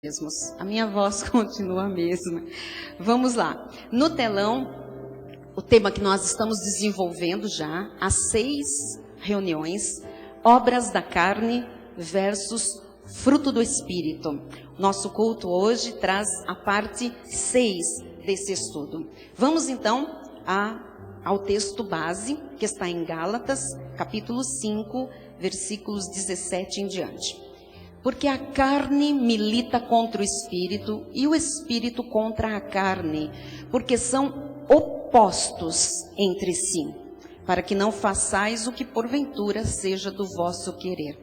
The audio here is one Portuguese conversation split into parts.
mesmos. A minha voz continua a mesma. Vamos lá. No telão, o tema que nós estamos desenvolvendo já há 6 reuniões, obras da carne versus fruto do Espírito. Nosso culto hoje traz a parte 6 desse estudo. Vamos então ao texto base, que está em Gálatas, capítulo 5, versículos 17 em diante. Porque a carne milita contra o Espírito e o Espírito contra a carne, porque são opostos entre si, para que não façais o que porventura seja do vosso querer.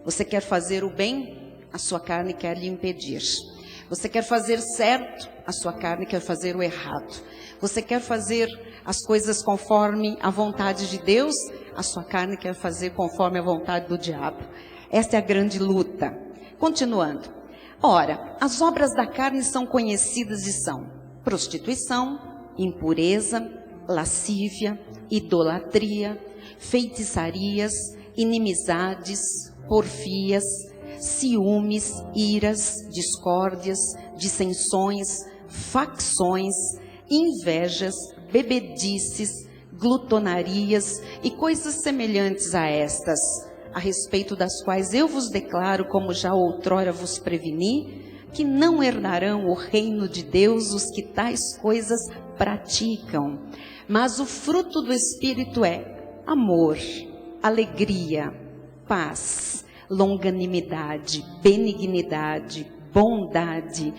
Você quer fazer o bem, a sua carne quer lhe impedir. Você quer fazer certo, a sua carne quer fazer o errado. Você quer fazer as coisas conforme a vontade de Deus, a sua carne quer fazer conforme a vontade do diabo. Esta é a grande luta. Continuando. Ora, as obras da carne são conhecidas e são prostituição, impureza, lascívia, idolatria, feitiçarias, inimizades, porfias, ciúmes, iras, discórdias, dissensões, facções, invejas, bebedices, glutonarias e coisas semelhantes a estas, a respeito das quais eu vos declaro, como já outrora vos preveni, que não herdarão o reino de Deus os que tais coisas praticam. Mas o fruto do Espírito é amor, alegria, paz, longanimidade, benignidade, bondade,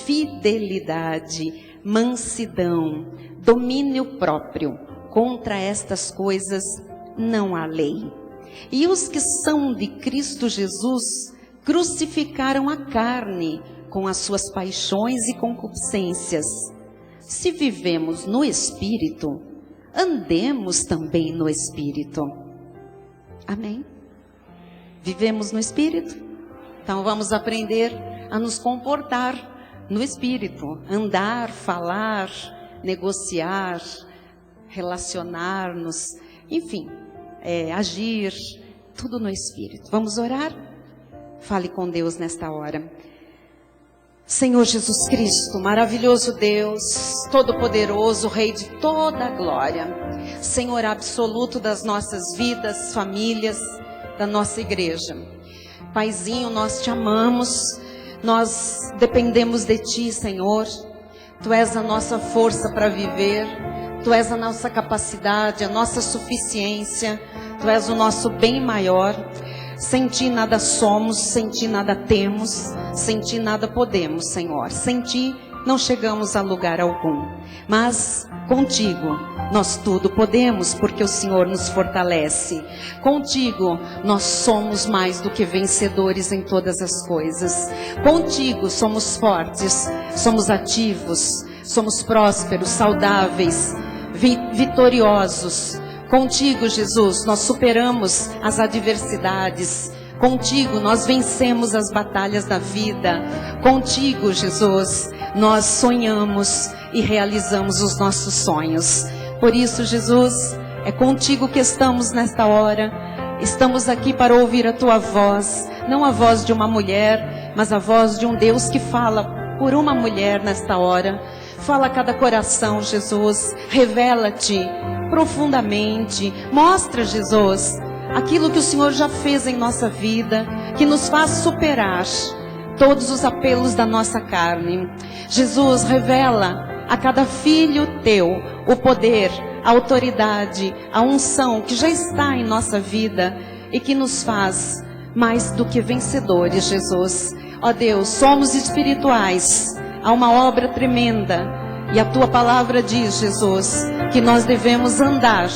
fidelidade, mansidão, domínio próprio. Contra estas coisas não há lei. E os que são de Cristo Jesus crucificaram a carne com as suas paixões e concupiscências. Se vivemos no Espírito, andemos também no Espírito. Amém? Vivemos no Espírito? Então vamos aprender a nos comportar no Espírito. Andar, falar, negociar, relacionar-nos, enfim. Agir, tudo no Espírito. Vamos orar? Fale com Deus nesta hora. Senhor Jesus Cristo, maravilhoso Deus, todo-poderoso, Rei de toda a glória, Senhor absoluto das nossas vidas, famílias, da nossa igreja. Paizinho, nós te amamos, nós dependemos de Ti, Senhor. Tu és a nossa força para viver, Tu és a nossa capacidade, a nossa suficiência, Tu és o nosso bem maior. Sem Ti nada somos, sem Ti nada temos, sem Ti nada podemos, Senhor. Sem Ti não chegamos a lugar algum. Mas contigo nós tudo podemos, porque o Senhor nos fortalece. Contigo nós somos mais do que vencedores em todas as coisas. Contigo somos fortes, somos ativos, somos prósperos, saudáveis, vitoriosos. Contigo, Jesus, nós superamos as adversidades. Contigo, nós vencemos as batalhas da vida. Contigo, Jesus, nós sonhamos e realizamos os nossos sonhos. Por isso, Jesus, é contigo que estamos nesta hora. Estamos aqui para ouvir a Tua voz. Não a voz de uma mulher, mas a voz de um Deus que fala por uma mulher nesta hora. Fala a cada coração, Jesus. Revela-te profundamente. Mostra, Jesus, aquilo que o Senhor já fez em nossa vida, que nos faz superar todos os apelos da nossa carne. Jesus, revela a cada filho Teu o poder, a autoridade, a unção que já está em nossa vida e que nos faz mais do que vencedores, Jesus. Ó Deus, somos espirituais. Há uma obra tremenda. E a Tua palavra diz, Jesus, que nós devemos andar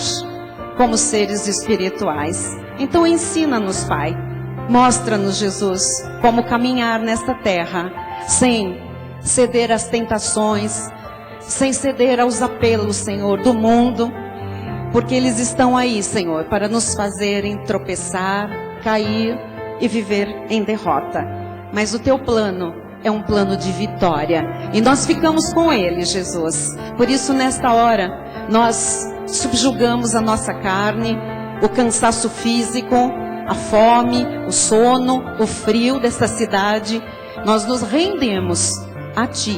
como seres espirituais. Então ensina-nos, Pai. Mostra-nos, Jesus, como caminhar nesta terra, sem ceder às tentações, sem ceder aos apelos, Senhor, do mundo. Porque eles estão aí, Senhor, para nos fazerem tropeçar, cair e viver em derrota. Mas o Teu plano é um plano de vitória. E nós ficamos com Ele, Jesus. Por isso, nesta hora, nós subjugamos a nossa carne, o cansaço físico, a fome, o sono, o frio desta cidade. nós nos rendemos a Ti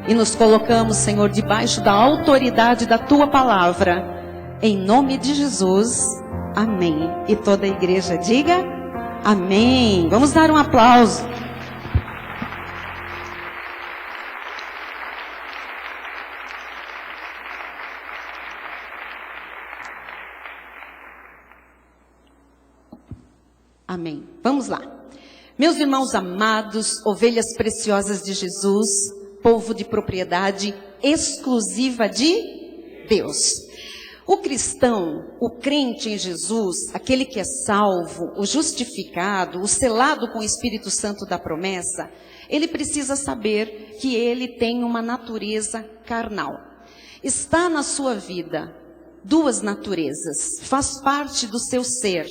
e nos colocamos, Senhor, debaixo da autoridade da Tua palavra. Em nome de Jesus, amém. E toda a igreja diga amém. Vamos dar um aplauso. Amém. Vamos lá. Meus irmãos amados, ovelhas preciosas de Jesus, povo de propriedade exclusiva de Deus. O cristão, o crente em Jesus, aquele que é salvo, o justificado, o selado com o Espírito Santo da promessa, ele precisa saber que ele tem uma natureza carnal. Está na sua vida duas naturezas, faz parte do seu ser.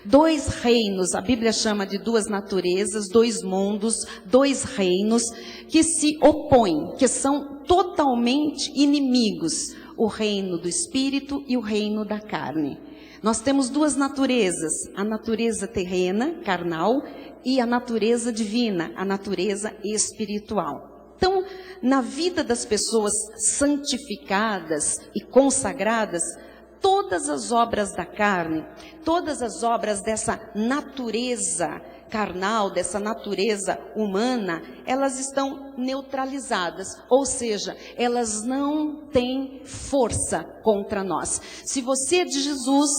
Dois reinos, a Bíblia chama de duas naturezas, dois mundos, dois reinos que se opõem, que são totalmente inimigos. O reino do Espírito e o reino da carne. Nós temos duas naturezas, a natureza terrena, carnal, e a natureza divina, a natureza espiritual. Então, na vida das pessoas santificadas e consagradas, todas as obras da carne, todas as obras dessa natureza carnal, dessa natureza humana, elas estão neutralizadas, ou seja, elas não têm força contra nós. Se você é de Jesus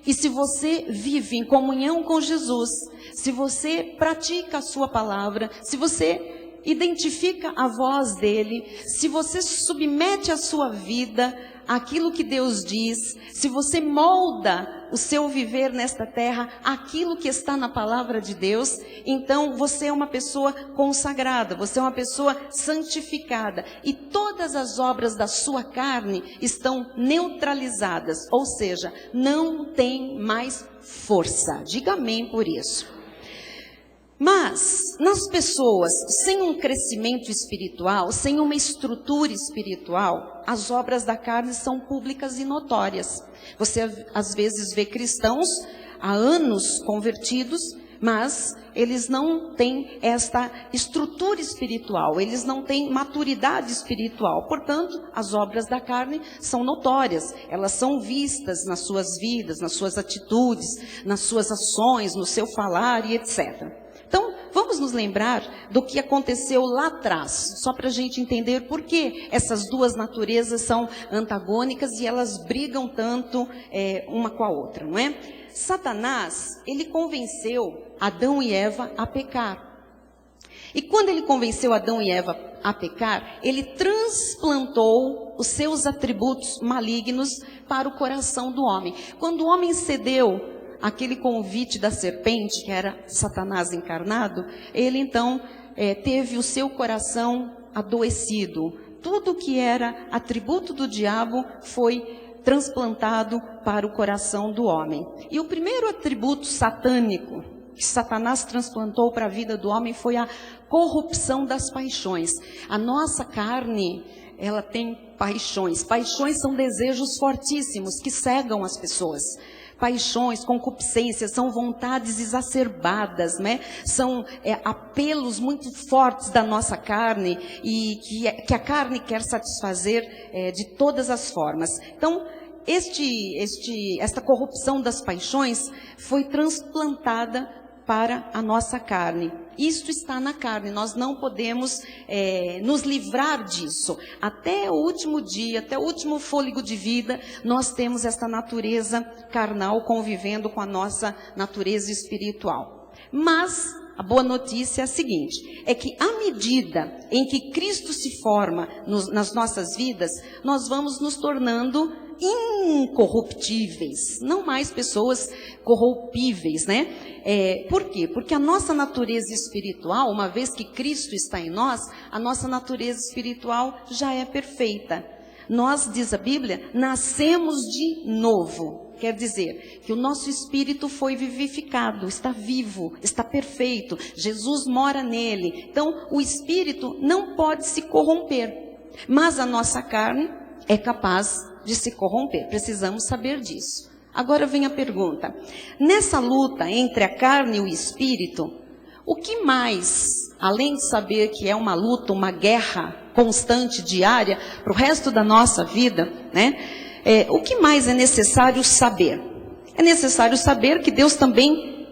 e se você vive em comunhão com Jesus, se você pratica a sua palavra, se você identifica a voz dele, se você submete a sua vida àquilo que Deus diz, se você molda o seu viver nesta terra, aquilo que está na palavra de Deus, então você é uma pessoa consagrada, você é uma pessoa santificada, e todas as obras da sua carne estão neutralizadas, ou seja, não tem mais força. Diga amém por isso. Mas, nas pessoas sem um crescimento espiritual, sem uma estrutura espiritual, as obras da carne são públicas e notórias. Você, às vezes, vê cristãos há anos convertidos, mas eles não têm esta estrutura espiritual, eles não têm maturidade espiritual. Portanto, as obras da carne são notórias, elas são vistas nas suas vidas, nas suas atitudes, nas suas ações, no seu falar e etc. Então, vamos nos lembrar do que aconteceu lá atrás, só para a gente entender por que essas duas naturezas são antagônicas e elas brigam tanto uma com a outra, não é? Satanás, ele convenceu Adão e Eva a pecar. E quando ele convenceu Adão e Eva a pecar, ele transplantou os seus atributos malignos para o coração do homem. Quando o homem cedeu aquele convite da serpente, que era Satanás encarnado, ele então teve o seu coração adoecido. Tudo que era atributo do diabo foi transplantado para o coração do homem. E o primeiro atributo satânico que Satanás transplantou para a vida do homem foi a corrupção das paixões. A nossa carne, ela tem paixões. Paixões são desejos fortíssimos que cegam as pessoas. Paixões, concupiscências, são vontades exacerbadas, né? São apelos muito fortes da nossa carne e que a carne quer satisfazer de todas as formas. Então, esta corrupção das paixões foi transplantada para a nossa carne. Isto está na carne, nós não podemos nos livrar disso. Até o último dia, até o último fôlego de vida, nós temos esta natureza carnal convivendo com a nossa natureza espiritual. Mas a boa notícia é a seguinte, é que à medida em que Cristo se forma nas nossas vidas, nós vamos nos tornando incorruptíveis, não mais pessoas corrompíveis, né? Por quê? Porque a nossa natureza espiritual, uma vez que Cristo está em nós, a nossa natureza espiritual já é perfeita. Nós, diz a Bíblia, nascemos de novo. Quer dizer que o nosso espírito foi vivificado, está vivo, está perfeito. Jesus mora nele. Então, o espírito não pode se corromper, mas a nossa carne é capaz de se corromper. Precisamos saber disso. Agora vem a pergunta. Nessa luta entre a carne e o espírito, O que mais, além de saber que é uma luta, uma guerra constante, diária, para o resto da nossa vida, né? O que mais é necessário saber? É necessário saber que Deus também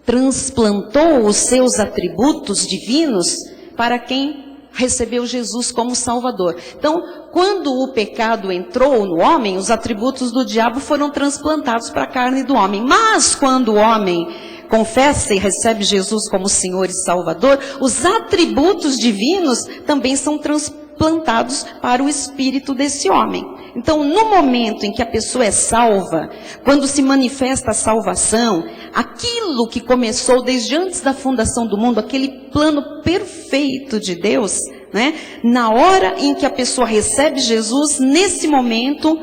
transplantou os seus atributos divinos para quem recebeu Jesus como Salvador. Então, quando o pecado entrou no homem, os atributos do diabo foram transplantados para a carne do homem. Mas quando o homem confessa e recebe Jesus como Senhor e Salvador, os atributos divinos também são transplantados para o espírito desse homem. Então, no momento em que a pessoa é salva, quando se manifesta a salvação, aquilo que começou desde antes da fundação do mundo, aquele plano perfeito de Deus, né? Na hora em que a pessoa recebe Jesus, nesse momento,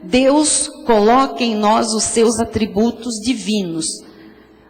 Deus coloca em nós os seus atributos divinos.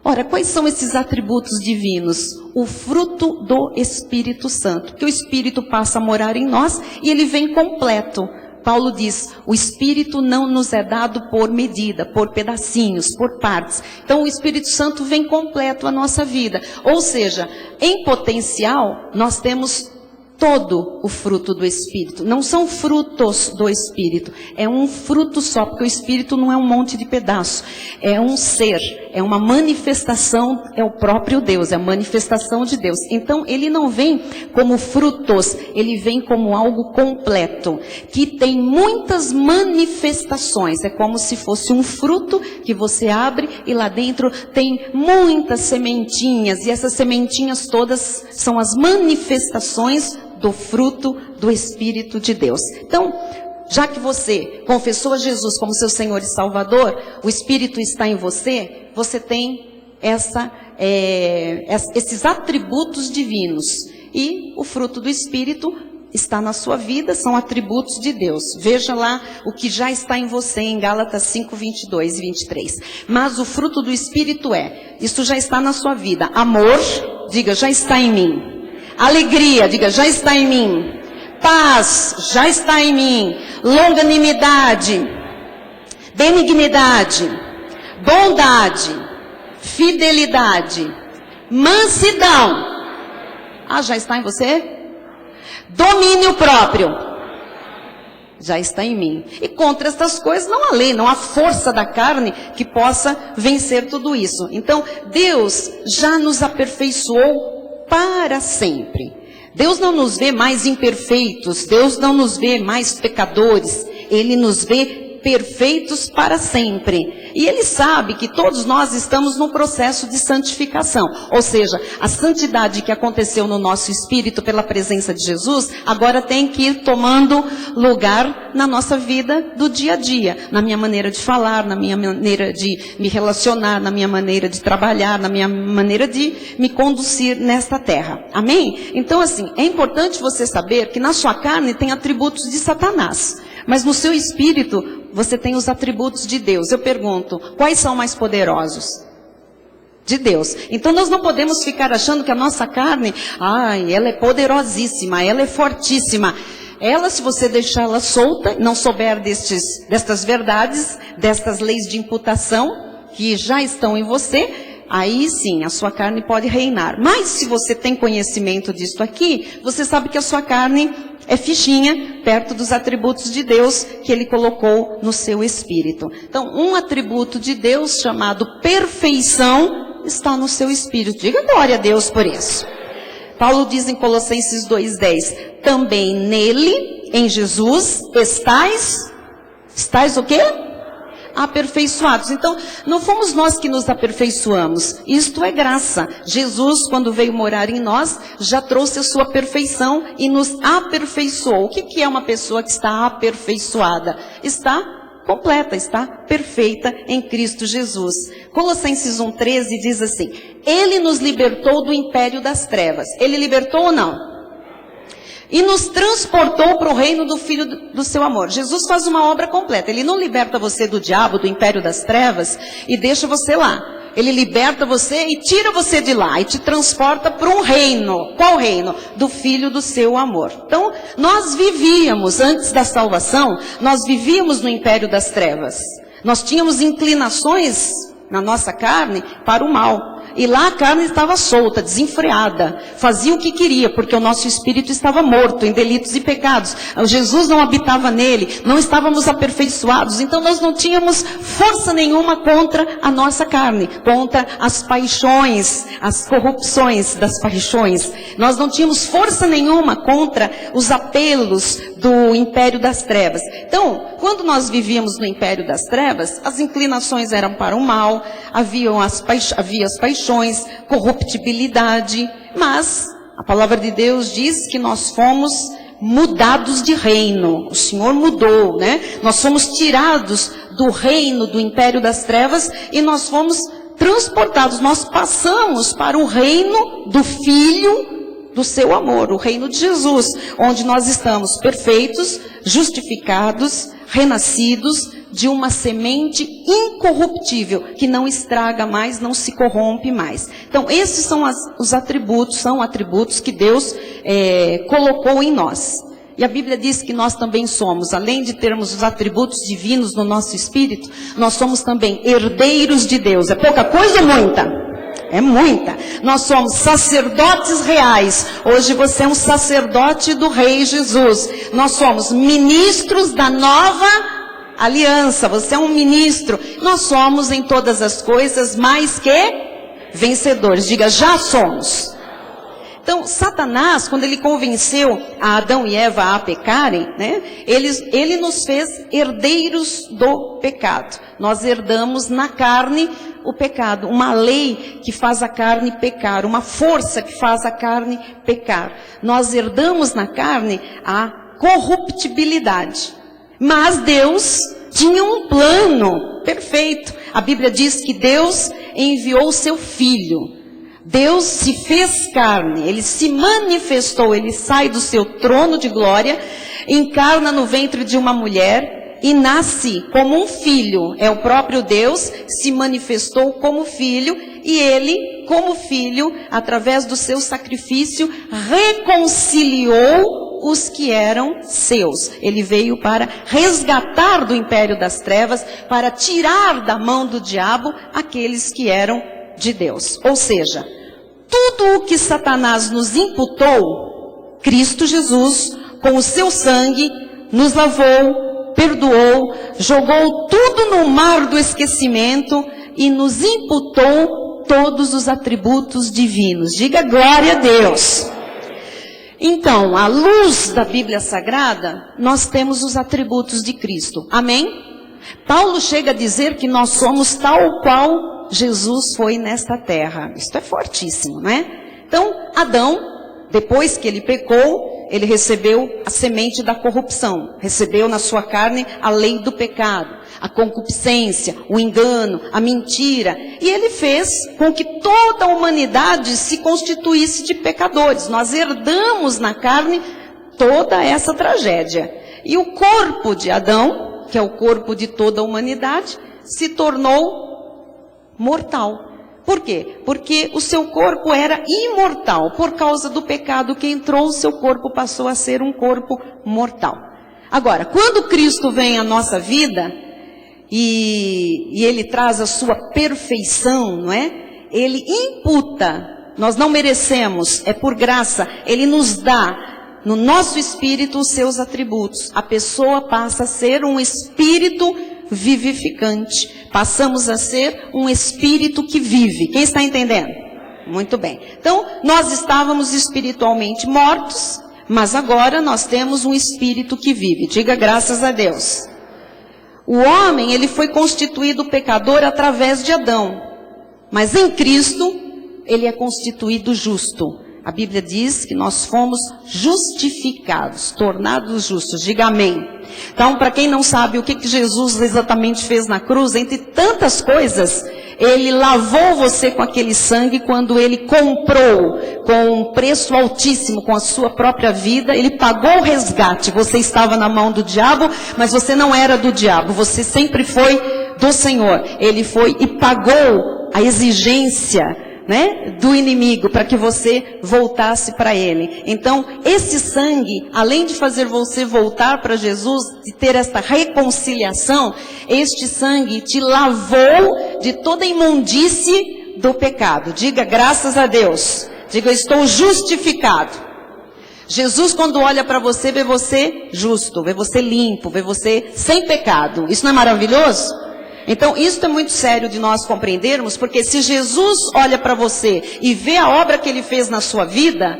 Ora, quais são esses atributos divinos? O fruto do Espírito Santo, que o Espírito passa a morar em nós e ele vem completo. Paulo diz, o Espírito não nos é dado por medida, por pedacinhos, por partes. Então o Espírito Santo vem completo à nossa vida. Ou seja, em potencial, nós temos todo o fruto do Espírito. Não são frutos do Espírito. É um fruto só, porque o Espírito não é um monte de pedaço. É um ser, é uma manifestação, é o próprio Deus, é a manifestação de Deus. Então, ele não vem como frutos, ele vem como algo completo, que tem muitas manifestações. É como se fosse um fruto que você abre e lá dentro tem muitas sementinhas. E essas sementinhas todas são as manifestações do fruto do Espírito de Deus. Então, já que você confessou a Jesus como seu Senhor e Salvador, o Espírito está em você, você tem esses atributos divinos. E o fruto do Espírito está na sua vida, são atributos de Deus. Veja lá o que já está em você em Gálatas 5, 22 e 23. Mas o fruto do Espírito isso já está na sua vida. Amor, diga, já está em mim. Alegria, diga, já está em mim. Paz, já está em mim. Longanimidade, benignidade, bondade, fidelidade, mansidão. Já está em você? Domínio próprio. Já está em mim. E contra estas coisas não há lei, não há força da carne que possa vencer tudo isso. Então, Deus já nos aperfeiçoou para sempre. Deus não nos vê mais imperfeitos, Deus não nos vê mais pecadores, Ele nos vê perfeitos para sempre. E Ele sabe que todos nós estamos num processo de santificação. Ou seja, a santidade que aconteceu no nosso espírito pela presença de Jesus, agora tem que ir tomando lugar na nossa vida do dia a dia. Na minha maneira de falar, na minha maneira de me relacionar, na minha maneira de trabalhar, na minha maneira de me conduzir nesta terra. Amém? Então assim, é importante você saber que na sua carne tem atributos de Satanás. Mas no seu espírito, você tem os atributos de Deus. Eu pergunto, quais são mais poderosos? De Deus. Então nós não podemos ficar achando que a nossa carne, ela é poderosíssima, ela é fortíssima. Ela, se você deixar ela solta, não souber destas verdades, destas leis de imputação, que já estão em você, aí sim, a sua carne pode reinar. Mas se você tem conhecimento disso aqui, você sabe que a sua carne é fichinha perto dos atributos de Deus que Ele colocou no seu espírito. Então, um atributo de Deus chamado perfeição está no seu espírito. Diga glória a Deus por isso. Paulo diz em Colossenses 2:10, também nele, em Jesus, estáis o quê? Aperfeiçoados. Então, não fomos nós que nos aperfeiçoamos. Isto é graça. Jesus, quando veio morar em nós, já trouxe a sua perfeição e nos aperfeiçoou. O que é uma pessoa que está aperfeiçoada? Está completa, está perfeita em Cristo Jesus. Colossenses 1:13 diz assim, Ele nos libertou do império das trevas. Ele libertou ou não? E nos transportou para o reino do Filho do seu amor. Jesus faz uma obra completa. Ele não liberta você do diabo, do império das trevas, e deixa você lá. Ele liberta você e tira você de lá, e te transporta para um reino. Qual reino? Do Filho do seu amor. Então, nós vivíamos, antes da salvação, nós vivíamos no império das trevas. Nós tínhamos inclinações na nossa carne para o mal. E lá a carne estava solta, desenfreada, fazia o que queria, porque o nosso espírito estava morto em delitos e pecados. Jesus não habitava nele, não estávamos aperfeiçoados, então nós não tínhamos força nenhuma contra a nossa carne, contra as paixões, as corrupções das paixões. Nós não tínhamos força nenhuma contra os apelos do império das trevas. Então, quando nós vivíamos no império das trevas, as inclinações eram para o mal, havia as paixões, corruptibilidade, mas a palavra de Deus diz que nós fomos mudados de reino. O Senhor mudou, né? Nós fomos tirados do reino do império das trevas e nós fomos transportados, nós passamos para o reino do Filho do seu amor, o reino de Jesus, onde nós estamos perfeitos, justificados, renascidos de uma semente incorruptível, que não estraga mais, não se corrompe mais. Então, esses são os atributos, são atributos que Deus colocou em nós. E a Bíblia diz que nós também somos, além de termos os atributos divinos no nosso espírito, nós somos também herdeiros de Deus. É pouca coisa ou muita? É muita. Nós somos sacerdotes reais. Hoje você é um sacerdote do Rei Jesus. Nós somos ministros da nova aliança. Você é um ministro. Nós somos em todas as coisas mais que vencedores. Diga, já somos. Então, Satanás, quando ele convenceu a Adão e Eva a pecarem, né, ele nos fez herdeiros do pecado. Nós herdamos na carne o pecado, uma lei que faz a carne pecar, uma força que faz a carne pecar. Nós herdamos na carne a corruptibilidade. Mas Deus tinha um plano perfeito. A Bíblia diz que Deus enviou o seu Filho. Deus se fez carne, Ele se manifestou, Ele sai do seu trono de glória, encarna no ventre de uma mulher e nasce como um filho. É o próprio Deus, se manifestou como filho e Ele, como filho, através do seu sacrifício, reconciliou os que eram seus. Ele veio para resgatar do império das trevas, para tirar da mão do diabo aqueles que eram de Deus. Ou seja, tudo o que Satanás nos imputou, Cristo Jesus, com o seu sangue, nos lavou, perdoou, jogou tudo no mar do esquecimento e nos imputou todos os atributos divinos. Diga glória a Deus. Então, à luz da Bíblia Sagrada, nós temos os atributos de Cristo. Amém? Paulo chega a dizer que nós somos tal qual Jesus foi nesta terra. Isto é fortíssimo, não é? Então, Adão, depois que ele pecou, ele recebeu a semente da corrupção. Recebeu na sua carne a lei do pecado, a concupiscência, o engano, a mentira. E ele fez com que toda a humanidade se constituísse de pecadores. Nós herdamos na carne toda essa tragédia. E o corpo de Adão, que é o corpo de toda a humanidade, se tornou mortal. Por quê? Porque o seu corpo era imortal. Por causa do pecado que entrou, o seu corpo passou a ser um corpo mortal. Agora, quando Cristo vem à nossa vida, e Ele traz a sua perfeição, não é? Ele imputa, nós não merecemos, é por graça, Ele nos dá no nosso espírito os seus atributos. A pessoa passa a ser um espírito vivificante. Passamos a ser um espírito que vive. Quem está entendendo? Muito bem. Então, nós estávamos espiritualmente mortos, mas agora nós temos um espírito que vive. Diga graças a Deus. O homem, ele foi constituído pecador através de Adão. Mas em Cristo, ele é constituído justo. A Bíblia diz que nós fomos justificados, tornados justos. Diga amém. Então, para quem não sabe o que Jesus exatamente fez na cruz, entre tantas coisas, Ele lavou você com aquele sangue quando Ele comprou com um preço altíssimo, com a sua própria vida. Ele pagou o resgate. Você estava na mão do diabo, mas você não era do diabo. Você sempre foi do Senhor. Ele foi e pagou a exigência, né, do inimigo, para que você voltasse para Ele. Então, esse sangue, além de fazer você voltar para Jesus, de ter esta reconciliação, este sangue te lavou de toda imundície do pecado. Diga graças a Deus. Diga eu estou justificado. Jesus, quando olha para você, vê você justo, vê você limpo, vê você sem pecado. Isso não é maravilhoso? Então, isso é muito sério de nós compreendermos, porque se Jesus olha para você e vê a obra que Ele fez na sua vida,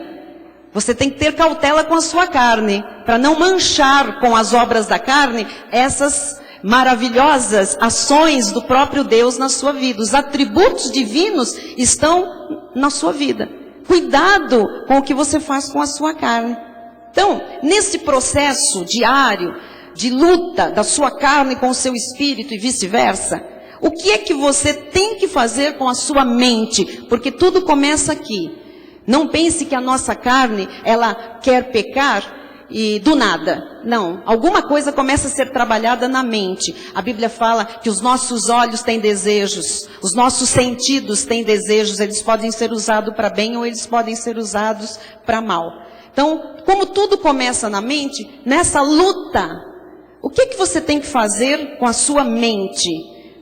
você tem que ter cautela com a sua carne, para não manchar com as obras da carne essas maravilhosas ações do próprio Deus na sua vida. Os atributos divinos estão na sua vida. Cuidado com o que você faz com a sua carne. Então, nesse processo diário de luta da sua carne com o seu espírito e vice-versa, o que é que você tem que fazer com a sua mente? Porque tudo começa aqui. Não pense que a nossa carne, ela quer pecar e do nada. Não, alguma coisa começa a ser trabalhada na mente. A Bíblia fala que os nossos olhos têm desejos, os nossos sentidos têm desejos, eles podem ser usados para bem ou eles podem ser usados para mal. Então, como tudo começa na mente, nessa luta, o que que você tem que fazer com a sua mente?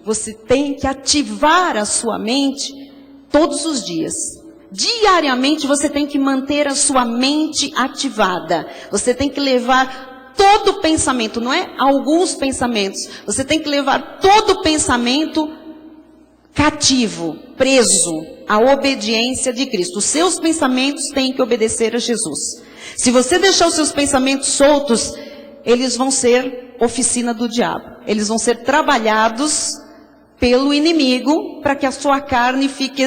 Você tem que ativar a sua mente todos os dias. Diariamente você tem que manter a sua mente ativada. Você tem que levar todo o pensamento, não é alguns pensamentos. Você tem que levar todo o pensamento cativo, preso à obediência de Cristo. Os seus pensamentos têm que obedecer a Jesus. Se você deixar os seus pensamentos soltos, eles vão ser oficina do diabo. Eles vão ser trabalhados pelo inimigo, para que a sua carne fique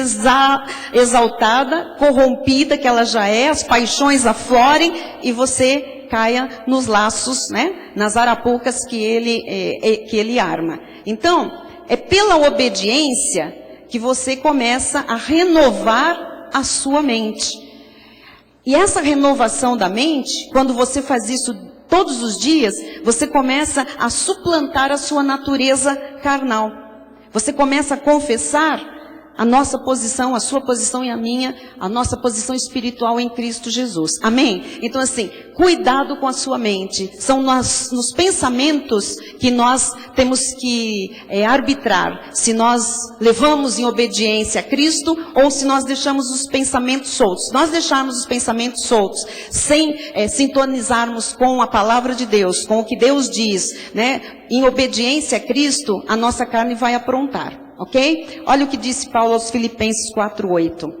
exaltada, corrompida, que ela já é, as paixões aflorem, e você caia nos laços, né, nas arapucas que ele arma. Então, é pela obediência que você começa a renovar a sua mente. E essa renovação da mente, quando você faz isso todos os dias, você começa a suplantar a sua natureza carnal. Você começa a confessar a nossa posição, a sua posição e a minha, a nossa posição espiritual em Cristo Jesus. Amém? Então assim, cuidado com a sua mente. São nos pensamentos que nós temos que arbitrar. Se nós levamos em obediência a Cristo ou se nós deixamos os pensamentos soltos. Se nós deixarmos os pensamentos soltos, sem sintonizarmos com a palavra de Deus, com o que Deus diz, né? Em obediência a Cristo, a nossa carne vai aprontar. Ok? Olha o que disse Paulo aos Filipenses 4:8.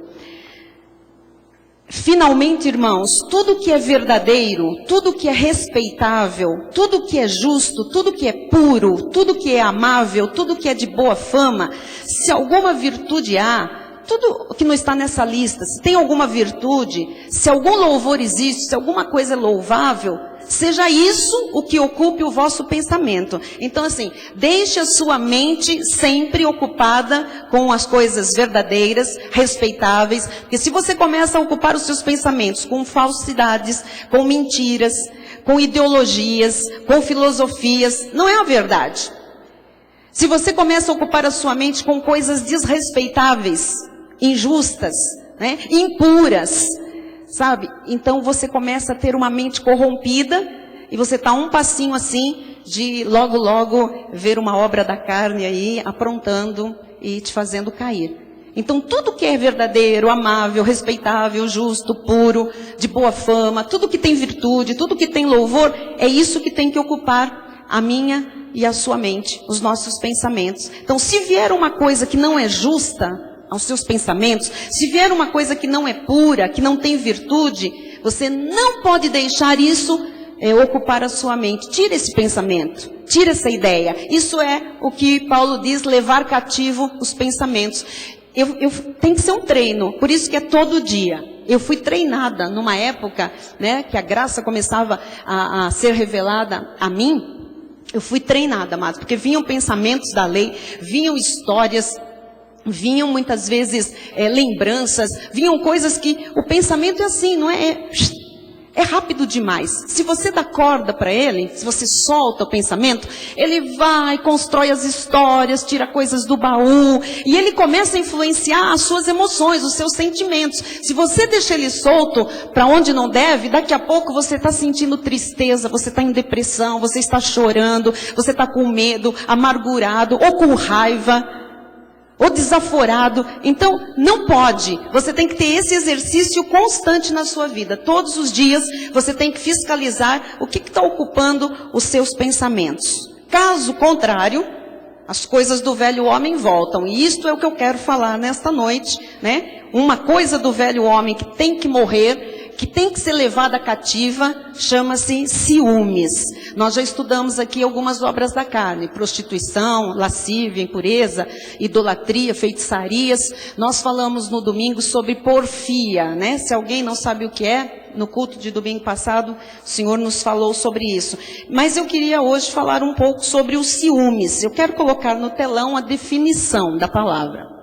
Finalmente, irmãos, tudo que é verdadeiro, tudo que é respeitável, tudo que é justo, tudo que é puro, tudo que é amável, tudo que é de boa fama, se alguma virtude há, tudo que não está nessa lista, se tem alguma virtude, se algum louvor existe, se alguma coisa é louvável, seja isso o que ocupe o vosso pensamento. Então assim, deixe a sua mente sempre ocupada com as coisas verdadeiras, respeitáveis, porque se você começa a ocupar os seus pensamentos com falsidades, com mentiras, com ideologias, com filosofias, não é a verdade. Se você começa a ocupar a sua mente com coisas desrespeitáveis, injustas, né, impuras, sabe? Então você começa a ter uma mente corrompida e você está um passinho assim de logo, logo ver uma obra da carne aí aprontando e te fazendo cair. Então tudo que é verdadeiro, amável, respeitável, justo, puro, de boa fama, tudo que tem virtude, tudo que tem louvor, é isso que tem que ocupar a minha e a sua mente, os nossos pensamentos. Então se vier uma coisa que não é justa aos seus pensamentos, se vier uma coisa que não é pura, que não tem virtude, você não pode deixar isso ocupar a sua mente. Tira esse pensamento, tira essa ideia. Isso é o que Paulo diz, levar cativo os pensamentos. Tem que ser um treino, por isso que é todo dia. Eu fui treinada numa época, né, que a graça começava a ser revelada a mim. Eu fui treinada, amados, porque vinham pensamentos da lei, vinham histórias, vinham muitas vezes lembranças, vinham coisas que o pensamento é assim, não é rápido demais. Se você dá corda para ele, se você solta o pensamento, ele vai, constrói as histórias, tira coisas do baú, e ele começa a influenciar as suas emoções, os seus sentimentos. Se você deixa ele solto para onde não deve, daqui a pouco você está sentindo tristeza, você está em depressão, você está chorando, você está com medo, amargurado ou com raiva. ou desaforado. Então, não pode. Você tem que ter esse exercício constante na sua vida. Todos os dias, você tem que fiscalizar o que está ocupando os seus pensamentos. Caso contrário, as coisas do velho homem voltam. E isto é o que eu quero falar nesta noite, né? Uma coisa do velho homem que tem que morrer, que tem que ser levada cativa, chama-se ciúmes. Nós já estudamos aqui algumas obras da carne: prostituição, lascívia, impureza, idolatria, feitiçarias. Nós falamos no domingo sobre porfia, né? Se alguém não sabe o que é, no culto de domingo passado, o Senhor nos falou sobre isso. Mas eu queria hoje falar um pouco sobre os ciúmes. Eu quero colocar no telão a definição da palavra.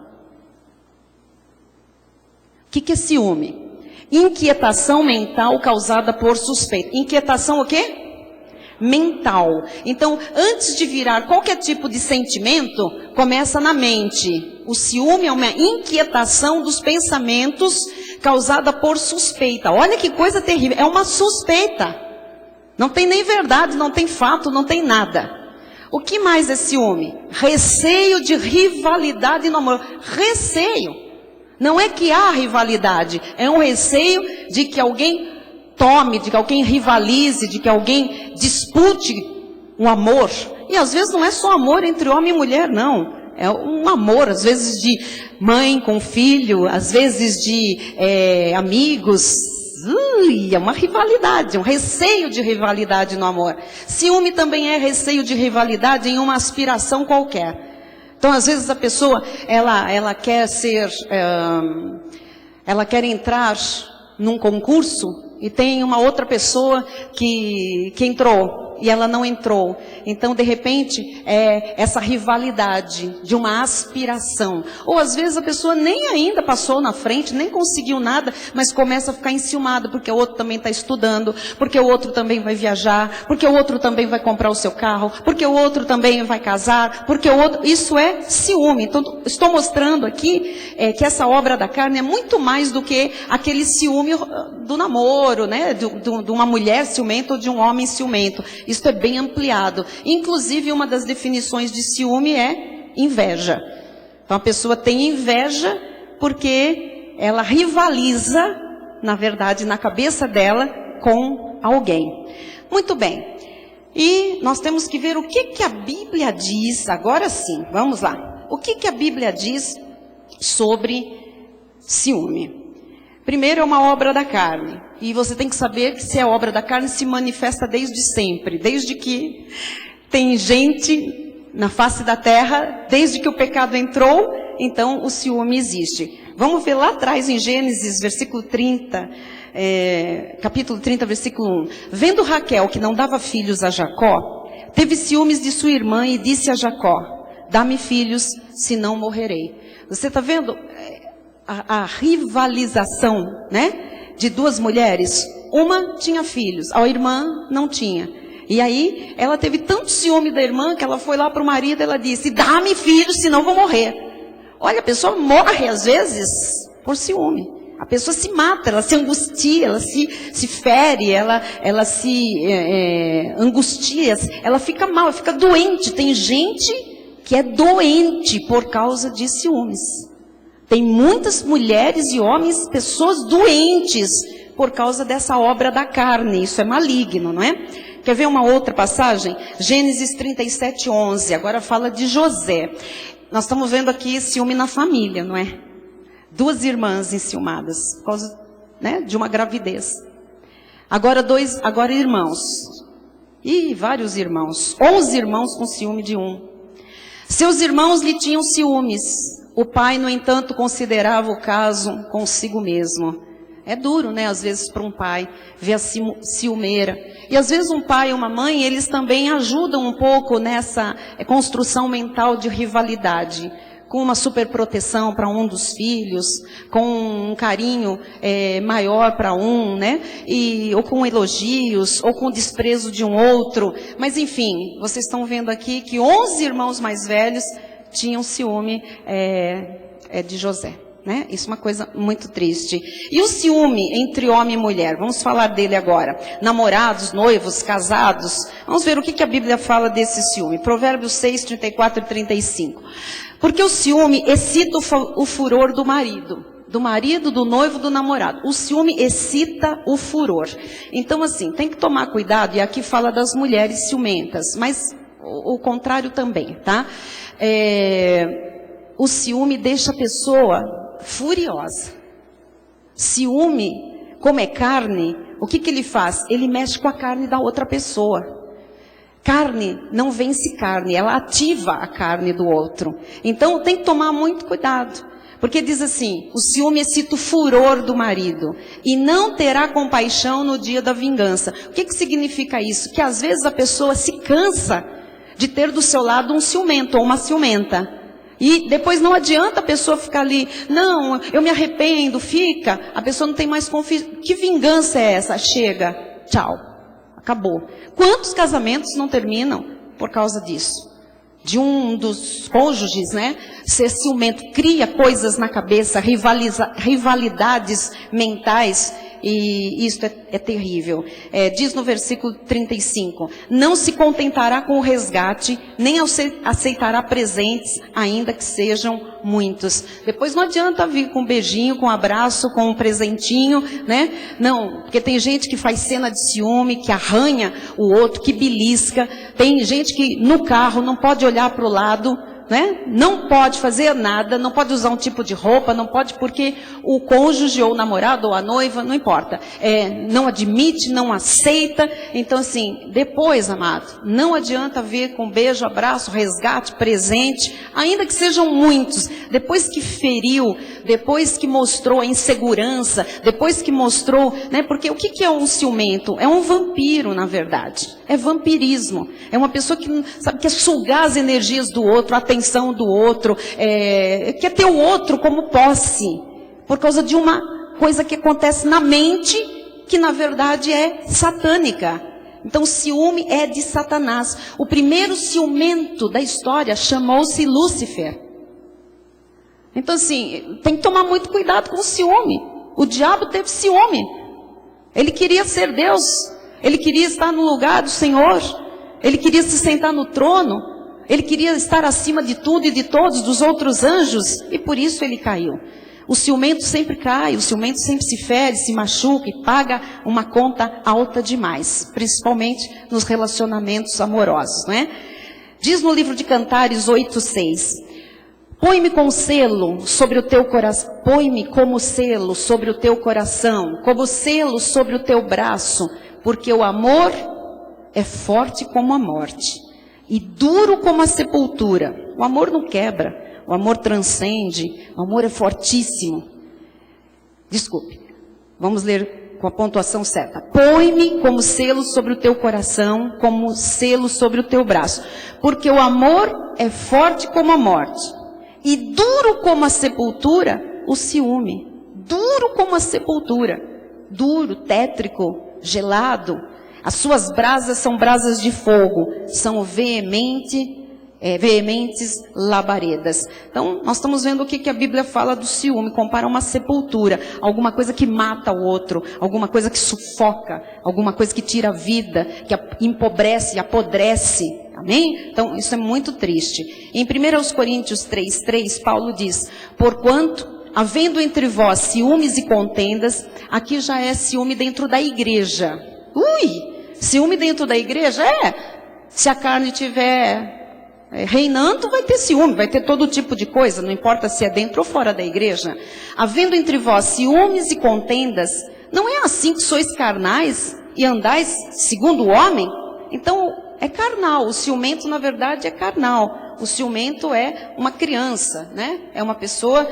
O que é ciúme? Inquietação mental causada por suspeita. Inquietação o quê? Mental. Então, antes de virar qualquer tipo de sentimento, começa na mente. O ciúme é uma inquietação dos pensamentos causada por suspeita. Olha que coisa terrível. É uma suspeita. Não tem nem verdade, não tem fato, não tem nada. O que mais é ciúme? Receio de rivalidade no amor. Receio. Não é que há rivalidade, é um receio de que alguém tome, de que alguém rivalize, de que alguém dispute um amor. E às vezes não é só amor entre homem e mulher, não. É um amor, às vezes de mãe com filho, às vezes de amigos. É uma rivalidade, um receio de rivalidade no amor. Ciúme também é receio de rivalidade em uma aspiração qualquer. Então, às vezes a pessoa, ela quer ela quer entrar num concurso e tem uma outra pessoa que entrou e ela não entrou. Então, de repente, essa rivalidade de uma aspiração. Ou às vezes a pessoa nem ainda passou na frente, nem conseguiu nada, mas começa a ficar enciumada, porque o outro também está estudando, porque o outro também vai viajar, porque o outro também vai comprar o seu carro, porque o outro também vai casar, porque o outro... Isso é ciúme. Então, estou mostrando aqui que essa obra da carne é muito mais do que aquele ciúme do namoro, né? De uma mulher ciumenta ou de um homem ciumento. Isso é bem ampliado. Inclusive, uma das definições de ciúme é inveja. Então, a pessoa tem inveja porque ela rivaliza, na verdade, na cabeça dela, com alguém. Muito bem. E nós temos que ver o que a Bíblia diz, agora sim, vamos lá. O que a Bíblia diz sobre ciúme? Primeiro, é uma obra da carne. E você tem que saber que se é obra da carne, se manifesta desde sempre. Desde que tem gente na face da terra, desde que o pecado entrou, então o ciúme existe. Vamos ver lá atrás em Gênesis, versículo 30, capítulo 30, versículo 1. Vendo Raquel que não dava filhos a Jacó, teve ciúmes de sua irmã e disse a Jacó: dá-me filhos, senão morrerei. Você está vendo a rivalização, né? De duas mulheres. Uma tinha filhos, a irmã não tinha. E aí, ela teve tanto ciúme da irmã que ela foi lá para o marido e ela disse: dá-me filhos, senão vou morrer. Olha, a pessoa morre às vezes por ciúme. A pessoa se mata, ela se angustia, ela se fere, ela se angustia, ela fica mal, ela fica doente. Tem gente que é doente por causa de ciúmes. Tem muitas mulheres e homens, pessoas doentes por causa dessa obra da carne. Isso é maligno, não é? Quer ver uma outra passagem? Gênesis 37, 11. Agora fala de José. Nós estamos vendo aqui ciúme na família, não é? Duas irmãs enciumadas por causa, né, de uma gravidez. Agora irmãos. E vários irmãos. 11 irmãos com ciúme de um. Seus irmãos lhe tinham ciúmes. O pai, no entanto, considerava o caso consigo mesmo. É duro, né, às vezes, para um pai ver a ciumeira. E às vezes um pai e uma mãe, eles também ajudam um pouco nessa construção mental de rivalidade. Com uma superproteção para um dos filhos, com um carinho maior para um, né? Ou com elogios, ou com desprezo de um outro. Mas enfim, vocês estão vendo aqui que 11 irmãos mais velhos tinham ciúme de José. né? Isso é uma coisa muito triste. E o ciúme entre homem e mulher? Vamos falar dele agora. Namorados, noivos, casados. Vamos ver o que a Bíblia fala desse ciúme. Provérbios 6, 34 e 35. Porque o ciúme excita o furor do marido. Do marido, do noivo, do namorado. O ciúme excita o furor. Então, assim, tem que tomar cuidado. E aqui fala das mulheres ciumentas. Mas o contrário também, tá? O ciúme deixa a pessoa furiosa. Ciúme, como é carne, o que ele faz? Ele mexe com a carne da outra pessoa. Carne não vence carne, ela ativa a carne do outro. Então tem que tomar muito cuidado. Porque diz assim, o ciúme excita o furor do marido e não terá compaixão no dia da vingança. O que significa isso? Que às vezes a pessoa se cansa de ter do seu lado um ciumento ou uma ciumenta. E depois não adianta a pessoa ficar ali, não, eu me arrependo, fica. A pessoa não tem mais confiança. Que vingança é essa? Chega, tchau, acabou. Quantos casamentos não terminam por causa disso? De um dos cônjuges, né, ser ciumento, cria coisas na cabeça, rivalidades mentais, e isso é terrível. Diz no versículo 35, não se contentará com o resgate, nem aceitará presentes, ainda que sejam muitos. Depois não adianta vir com um beijinho, com um abraço, com um presentinho, né? Não, porque tem gente que faz cena de ciúme, que arranha o outro, que belisca. Tem gente que no carro não pode olhar para o lado, né? Não pode fazer nada, não pode usar um tipo de roupa, não pode porque o cônjuge ou o namorado ou a noiva, não importa, não admite, não aceita. Então assim, depois, amado, não adianta vir com beijo, abraço, resgate, presente, ainda que sejam muitos, depois que feriu, depois que mostrou a insegurança, depois que mostrou, né? Porque o que é um ciumento? É um vampiro, na verdade, é vampirismo, é uma pessoa que sabe, quer sugar as energias do outro, a atenção do outro, quer ter o outro como posse, por causa de uma coisa que acontece na mente, que na verdade é satânica. Então o ciúme é de Satanás. O primeiro ciumento da história chamou-se Lúcifer. Então assim, tem que tomar muito cuidado com o ciúme. O diabo teve ciúme. Ele queria ser Deus. Ele queria estar no lugar do Senhor. Ele queria se sentar no trono. Ele queria estar acima de tudo e de todos, dos outros anjos, e por isso ele caiu. O ciumento sempre cai, o ciumento sempre se fere, se machuca e paga uma conta alta demais, principalmente nos relacionamentos amorosos, não é? Diz no livro de Cantares 8:6, põe-me com selo sobre o teu coração, põe-me como selo sobre o teu coração, como selo sobre o teu braço, porque o amor é forte como a morte. E duro como a sepultura. O amor não quebra, o amor transcende, o amor é fortíssimo. Desculpe, vamos ler com a pontuação certa. Põe-me como selo sobre o teu coração, como selo sobre o teu braço. Porque o amor é forte como a morte. E duro como a sepultura, o ciúme. Duro como a sepultura. Duro, tétrico, gelado. As suas brasas são brasas de fogo, são veementes labaredas. Então, nós estamos vendo o que a Bíblia fala do ciúme, compara uma sepultura, alguma coisa que mata o outro, alguma coisa que sufoca, alguma coisa que tira a vida, que empobrece, apodrece. Amém? Então, isso é muito triste. Em 1 Coríntios 3:3, Paulo diz, porquanto, havendo entre vós ciúmes e contendas, aqui já é ciúme dentro da igreja. Ciúme dentro da igreja? Se a carne estiver reinando, vai ter ciúme, vai ter todo tipo de coisa, não importa se é dentro ou fora da igreja. Havendo entre vós ciúmes e contendas, não é assim que sois carnais e andais segundo o homem? Então, é carnal, o ciumento na verdade é carnal. O ciumento é uma criança, né? É uma pessoa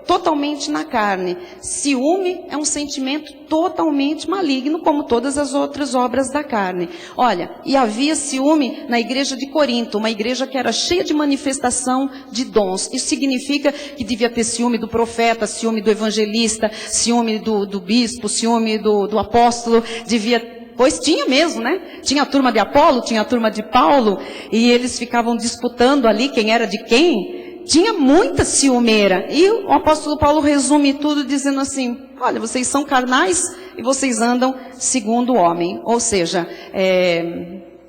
totalmente na carne. Ciúme é um sentimento totalmente maligno, como todas as outras obras da carne. Olha, e havia ciúme na igreja de Corinto, uma igreja que era cheia de manifestação de dons. Isso significa que devia ter ciúme do profeta, ciúme do evangelista, ciúme do bispo, ciúme do apóstolo, pois tinha mesmo, né? Tinha a turma de Apolo, tinha a turma de Paulo, e eles ficavam disputando ali quem era de quem. tinha muita ciumeira. E o apóstolo Paulo resume tudo dizendo assim: olha, vocês são carnais e vocês andam segundo o homem. Ou seja,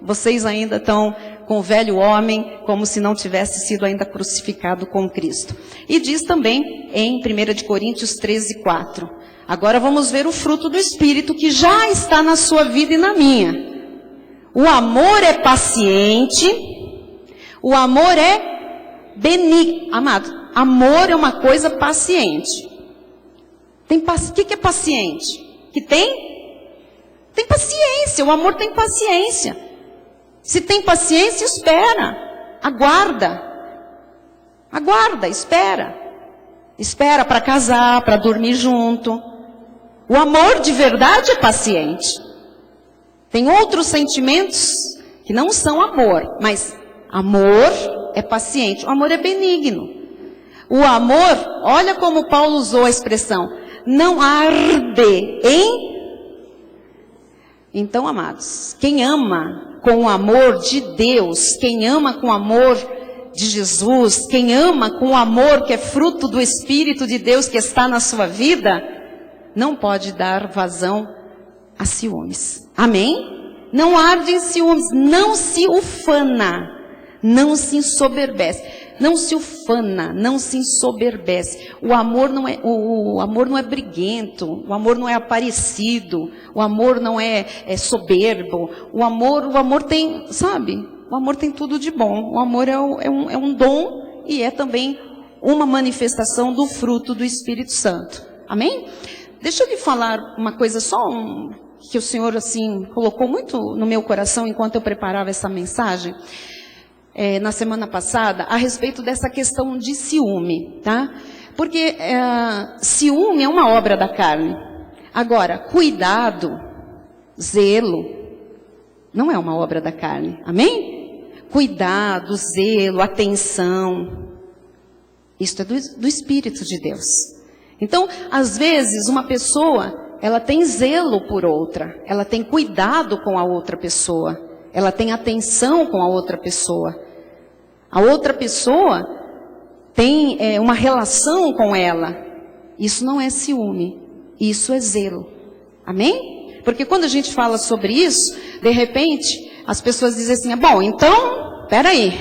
vocês ainda estão com o velho homem, como se não tivesse sido ainda crucificado com Cristo. E diz também em 1 Coríntios 13:4. Agora vamos ver o fruto do Espírito que já está na sua vida e na minha. O amor é paciente, o amor é benigno. Amado, amor é uma coisa paciente. O que é paciente? Que tem? Tem paciência, o amor tem paciência. Se tem paciência, espera, aguarda. Aguarda, espera. Espera para casar, para dormir junto. O amor de verdade é paciente. Tem outros sentimentos que não são amor, mas amor é paciente, o amor é benigno. O amor, olha como Paulo usou a expressão, não arde em... Então, amados, quem ama com o amor de Deus, quem ama com o amor de Jesus, quem ama com o amor que é fruto do Espírito de Deus que está na sua vida, não pode dar vazão a ciúmes. Amém? Não arde em ciúmes, não se ufana, não se ensoberbece, não se ufana, não se ensoberbece. O amor não é briguento, o amor não é aparecido, o amor não é soberbo. O amor tem, sabe? O amor tem tudo de bom. O amor é um dom e é também uma manifestação do fruto do Espírito Santo. Amém? Deixa eu lhe falar uma coisa que o Senhor assim colocou muito no meu coração enquanto eu preparava essa mensagem. Na semana passada, a respeito dessa questão de ciúme, tá? Porque ciúme é uma obra da carne. Agora, cuidado, zelo, não é uma obra da carne, amém? Cuidado, zelo, atenção, isso é do Espírito de Deus. Então, às vezes, uma pessoa, ela tem zelo por outra, ela tem cuidado com a outra pessoa, ela tem atenção com a outra pessoa. A outra pessoa tem uma relação com ela. Isso não é ciúme, isso é zelo. Amém? Porque quando a gente fala sobre isso, de repente, as pessoas dizem assim, bom, então, peraí.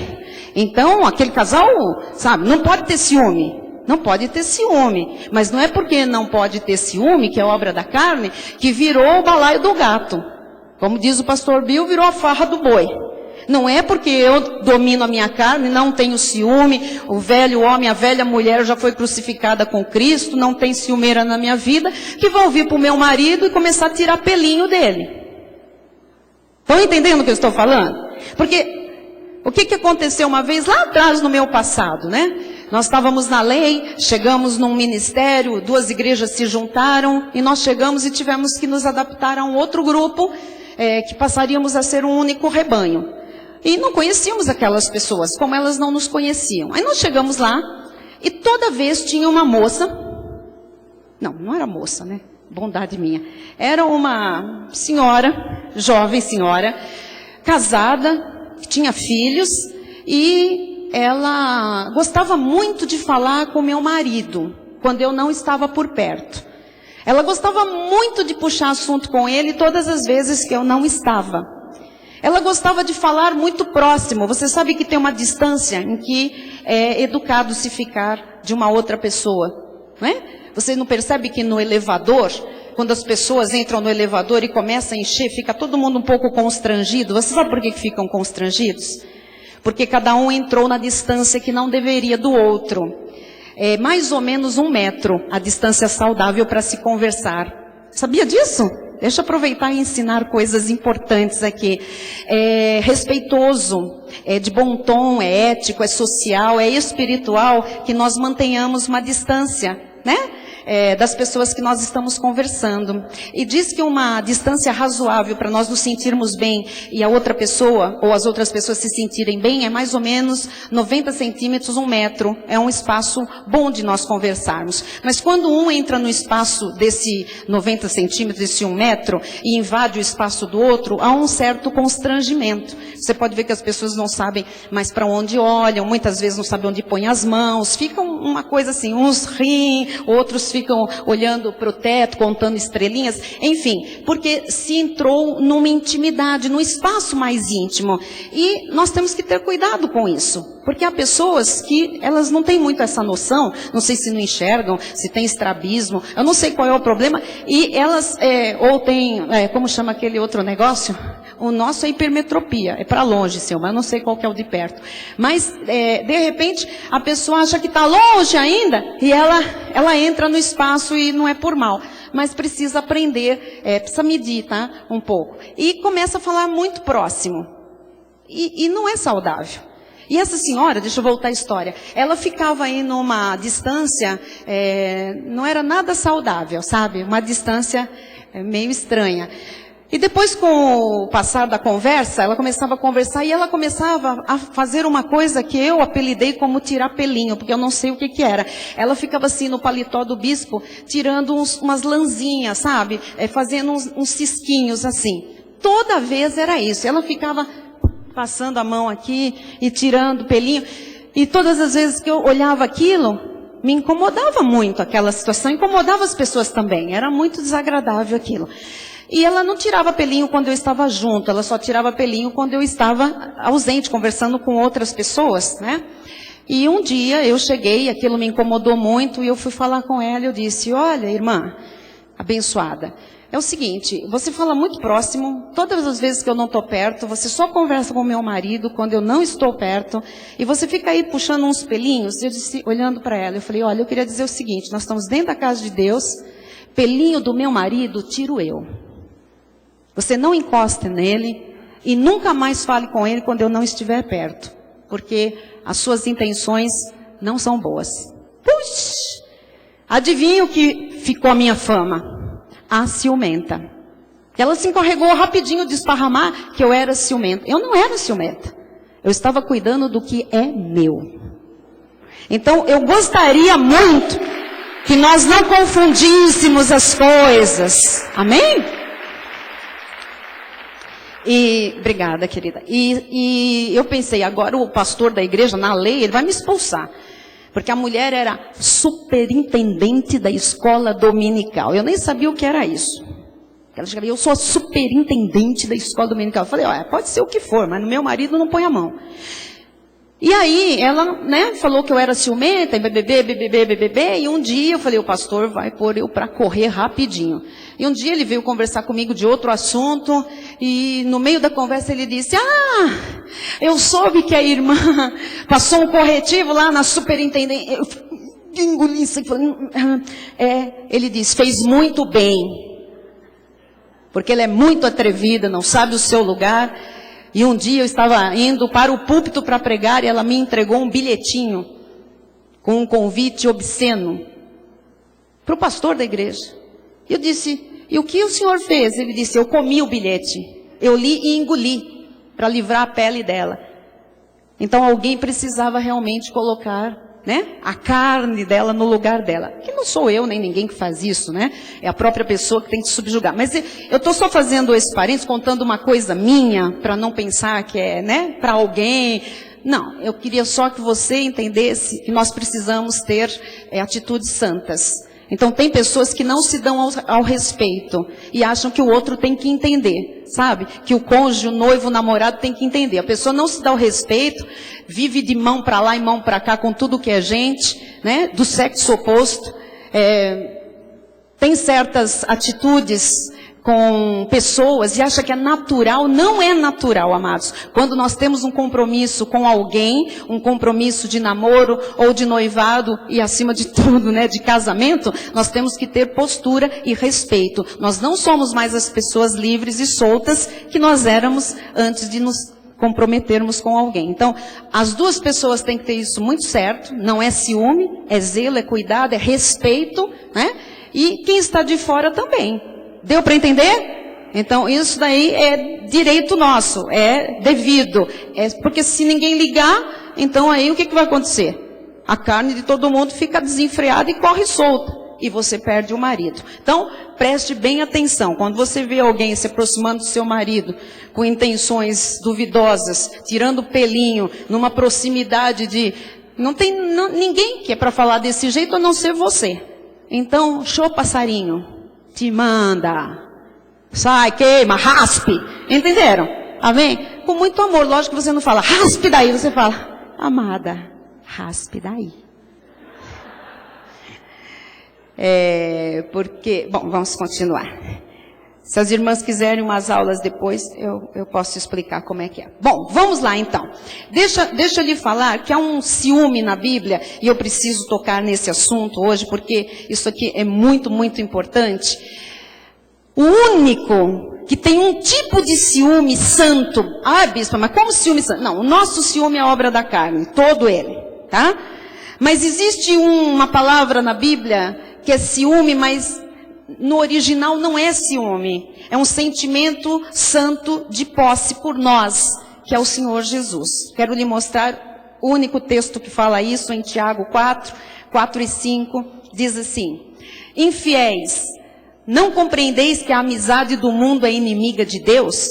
Então, aquele casal, sabe, não pode ter ciúme. Não pode ter ciúme. Mas não é porque não pode ter ciúme, que é obra da carne, que virou o balaio do gato. Como diz o pastor Bill, virou a farra do boi. Não é porque eu domino a minha carne, não tenho ciúme, o velho homem, a velha mulher já foi crucificada com Cristo, não tem ciumeira na minha vida, que vou vir para o meu marido e começar a tirar pelinho dele. Estão entendendo o que eu estou falando? Porque o que aconteceu uma vez lá atrás no meu passado, né? Nós estávamos na lei, chegamos num ministério, 2 igrejas se juntaram e nós chegamos e tivemos que nos adaptar a um outro grupo, que passaríamos a ser um único rebanho. E não conhecíamos aquelas pessoas, como elas não nos conheciam. Aí nós chegamos lá e toda vez tinha uma moça, não era moça, né? Bondade minha. Era uma senhora, jovem senhora, casada, que tinha filhos e ela gostava muito de falar com meu marido, quando eu não estava por perto. Ela gostava muito de puxar assunto com ele todas as vezes que eu não estava. Ela gostava de falar muito próximo. Você sabe que tem uma distância em que é educado se ficar de uma outra pessoa, não é? Você não percebe que no elevador, quando as pessoas entram no elevador e começam a encher, fica todo mundo um pouco constrangido. Você sabe por que ficam constrangidos? Porque cada um entrou na distância que não deveria do outro. É mais ou menos 1 metro a distância saudável para se conversar. Sabia disso? Deixa eu aproveitar e ensinar coisas importantes aqui. É respeitoso, é de bom tom, é ético, é social, é espiritual, que nós mantenhamos uma distância, né? das pessoas que nós estamos conversando. E diz que uma distância razoável para nós nos sentirmos bem e a outra pessoa, ou as outras pessoas se sentirem bem, é mais ou menos 90 centímetros, 1 metro. É um espaço bom de nós conversarmos. Mas quando um entra no espaço desse 90 centímetros, desse 1 metro, e invade o espaço do outro, há um certo constrangimento. Você pode ver que as pessoas não sabem mais para onde olham, muitas vezes não sabem onde põem as mãos, fica uma coisa assim, uns riem, outros ficam olhando para o teto, contando estrelinhas, enfim, porque se entrou numa intimidade, num espaço mais íntimo. E nós temos que ter cuidado com isso, porque há pessoas que elas não têm muito essa noção, não sei se não enxergam, se tem estrabismo, eu não sei qual é o problema, e elas, ou tem, como chama aquele outro negócio? O nosso é hipermetropia, é para longe, seu, mas eu não sei qual que é o de perto. Mas, de repente, a pessoa acha que está longe ainda, e ela entra no espaço e não é por mal. Mas precisa aprender, precisa medir, tá? Um pouco. E começa a falar muito próximo. E não é saudável. E essa senhora, deixa eu voltar à história, ela ficava aí numa distância, não era nada saudável, sabe? Uma distância meio estranha. E depois, com o passar da conversa, ela começava a conversar e ela começava a fazer uma coisa que eu apelidei como tirar pelinho, porque eu não sei o que era. Ela ficava assim no paletó do bispo, tirando umas lãzinhas, sabe? Fazendo uns cisquinhos assim. Toda vez era isso. Ela ficava passando a mão aqui e tirando pelinho. E todas as vezes que eu olhava aquilo, me incomodava muito aquela situação, incomodava as pessoas também. Era muito desagradável aquilo. E ela não tirava pelinho quando eu estava junto, ela só tirava pelinho quando eu estava ausente, conversando com outras pessoas, né? E um dia eu cheguei, aquilo me incomodou muito, e eu fui falar com ela, e eu disse, olha, irmã, abençoada, é o seguinte, você fala muito próximo, todas as vezes que eu não estou perto, você só conversa com o meu marido quando eu não estou perto, e você fica aí puxando uns pelinhos, eu disse, olhando para ela, eu falei, olha, eu queria dizer o seguinte, nós estamos dentro da casa de Deus, pelinho do meu marido, tiro eu. Você não encoste nele e nunca mais fale com ele quando eu não estiver perto, porque as suas intenções não são boas. Puxa! Adivinha o que ficou a minha fama? A ciumenta. Ela se encarregou rapidinho de esparramar que eu era ciumenta. Eu não era ciumenta. Eu estava cuidando do que é meu. Então, eu gostaria muito que nós não confundíssemos as coisas. Amém? Obrigada, querida. E eu pensei, agora o pastor da igreja, na lei, ele vai me expulsar. Porque a mulher era superintendente da escola dominical. Eu nem sabia o que era isso. Ela chegava, eu sou a superintendente da escola dominical. Eu falei, olha, pode ser o que for, mas no meu marido não põe a mão. E aí, ela, né, falou que eu era ciumenta, e um dia eu falei, o pastor vai pôr eu para correr rapidinho. E um dia ele veio conversar comigo de outro assunto, e no meio da conversa ele disse, eu soube que a irmã passou um corretivo lá na superintendente. Eu engoli isso e falei, ele disse, fez muito bem, porque ela é muito atrevida, não sabe o seu lugar. E um dia eu estava indo para o púlpito para pregar e ela me entregou um bilhetinho com um convite obsceno para o pastor da igreja. Eu disse, e o que o senhor fez? Ele disse, eu comi o bilhete. Eu li e engoli para livrar a pele dela. Então alguém precisava realmente colocar, né, a carne dela no lugar dela. Que não sou eu nem ninguém que faz isso, né? É a própria pessoa que tem que subjugar. Mas eu estou só fazendo esse parênteses, contando uma coisa minha, para não pensar que é, né, para alguém. Não, eu queria só que você entendesse que nós precisamos ter atitudes santas. Então tem pessoas que não se dão ao respeito e acham que o outro tem que entender, sabe? Que o cônjuge, o noivo, o namorado tem que entender. A pessoa não se dá ao respeito, vive de mão para lá e mão para cá com tudo que é gente, né? Do sexo oposto. Tem certas atitudes com pessoas e acha que é natural. Não é natural, amados. Quando nós temos um compromisso com alguém, um compromisso de namoro ou de noivado e acima de tudo, né, de casamento, nós temos que ter postura e respeito. Nós não somos mais as pessoas livres e soltas que nós éramos antes de nos comprometermos com alguém. Então, as duas pessoas têm que ter isso muito certo, não é ciúme, é zelo, é cuidado, é respeito, né? E quem está de fora também. Deu para entender? Então, isso daí é direito nosso, é devido. Porque se ninguém ligar, então aí o que vai acontecer? A carne de todo mundo fica desenfreada e corre solta. E você perde o marido. Então, preste bem atenção. Quando você vê alguém se aproximando do seu marido com intenções duvidosas, tirando pelinho, numa proximidade de... Não tem ninguém que é para falar desse jeito a não ser você. Então, show passarinho, te manda, sai, queima, raspe. Entenderam? Amém? Com muito amor. Lógico que você não fala, raspe daí. Você fala, amada, raspe daí. Porque, bom, vamos continuar. Se as irmãs quiserem umas aulas depois, eu posso explicar como é que é. Bom, vamos lá então. Deixa eu lhe falar que há um ciúme na Bíblia, e eu preciso tocar nesse assunto hoje, porque isso aqui é muito, muito importante. O único que tem um tipo de ciúme santo, bispa, mas como ciúme santo? Não, o nosso ciúme é obra da carne, todo ele, tá? Mas existe uma palavra na Bíblia que é ciúme, mas no original não é ciúme. É um sentimento santo de posse por nós, que é o Senhor Jesus. Quero lhe mostrar o único texto que fala isso em Tiago 4 e 5. Diz assim: infiéis, não compreendeis que a amizade do mundo é inimiga de Deus?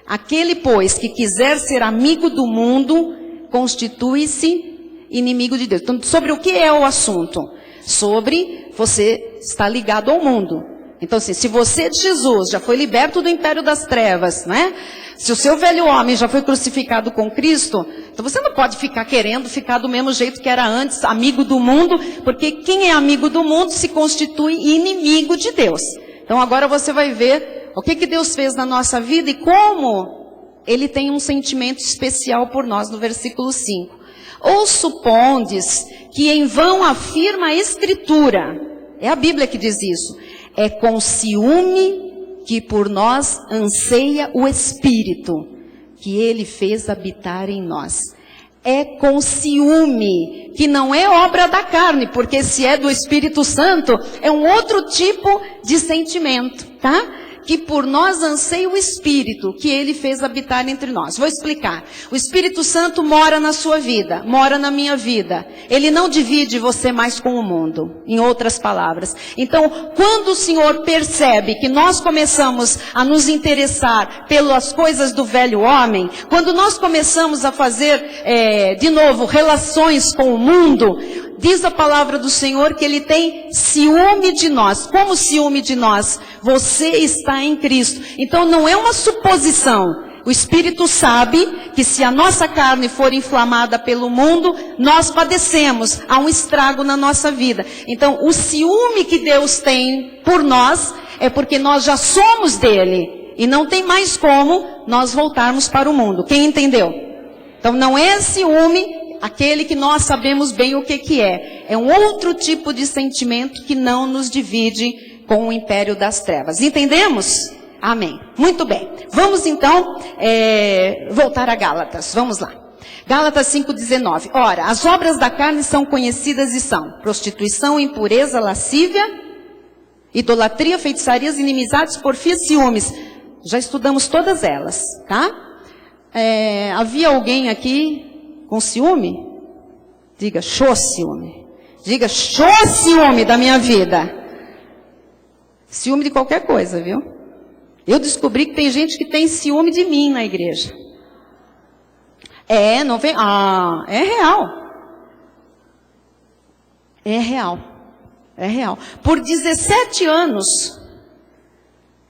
Aquele, pois, que quiser ser amigo do mundo, constitui-se inimigo de Deus. Então, sobre o que é o assunto? Sobre você estar ligado ao mundo. Então, assim, se você de Jesus já foi liberto do império das trevas, né? Se o seu velho homem já foi crucificado com Cristo, então você não pode ficar querendo ficar do mesmo jeito que era antes, amigo do mundo, porque quem é amigo do mundo se constitui inimigo de Deus. Então agora você vai ver o que Deus fez na nossa vida e como Ele tem um sentimento especial por nós no versículo 5. Ou supondes que em vão afirma a Escritura, é a Bíblia que diz isso, é com ciúme que por nós anseia o Espírito, que Ele fez habitar em nós. É com ciúme, que não é obra da carne, porque se é do Espírito Santo, é um outro tipo de sentimento, tá? Que por nós anseia o Espírito, que Ele fez habitar entre nós. Vou explicar. O Espírito Santo mora na sua vida, mora na minha vida. Ele não divide você mais com o mundo, em outras palavras. Então, quando o Senhor percebe que nós começamos a nos interessar pelas coisas do velho homem, quando nós começamos a fazer, de novo, relações com o mundo, diz a palavra do Senhor que Ele tem ciúme de nós. Como ciúme de nós? Você está em Cristo. Então não é uma suposição. O Espírito sabe que se a nossa carne for inflamada pelo mundo, nós padecemos. Há um estrago na nossa vida. Então o ciúme que Deus tem por nós é porque nós já somos dele. E não tem mais como nós voltarmos para o mundo. Quem entendeu? Então não é ciúme aquele que nós sabemos bem o que é. É um outro tipo de sentimento que não nos divide com o império das trevas. Entendemos? Amém. Muito bem. Vamos então voltar a Gálatas. Vamos lá. Gálatas 5,19. Ora, as obras da carne são conhecidas e são prostituição, impureza, lascívia, idolatria, feitiçarias, inimizades, porfias, ciúmes. Já estudamos todas elas, tá? Havia alguém aqui com ciúme? Diga, show ciúme. Diga, show ciúme da minha vida. Ciúme de qualquer coisa, viu? Eu descobri que tem gente que tem ciúme de mim na igreja. Não vem? É real. É real. É real. Por 17 anos,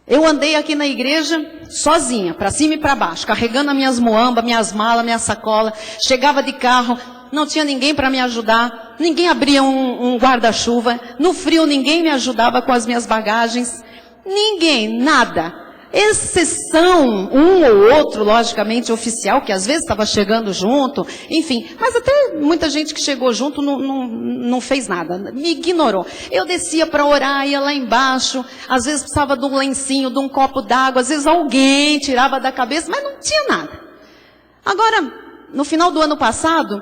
eu andei aqui na igreja sozinha, para cima e para baixo, carregando as minhas muambas, minhas malas, minha sacola. Chegava de carro, não tinha ninguém para me ajudar, ninguém abria um guarda-chuva, no frio ninguém me ajudava com as minhas bagagens, ninguém, nada. Exceção, um ou outro, logicamente, oficial, que às vezes estava chegando junto, enfim. Mas até muita gente que chegou junto não fez nada, me ignorou. Eu descia para orar, ia lá embaixo, às vezes precisava de um lencinho, de um copo d'água, às vezes alguém tirava da cabeça, mas não tinha nada. Agora, no final do ano passado,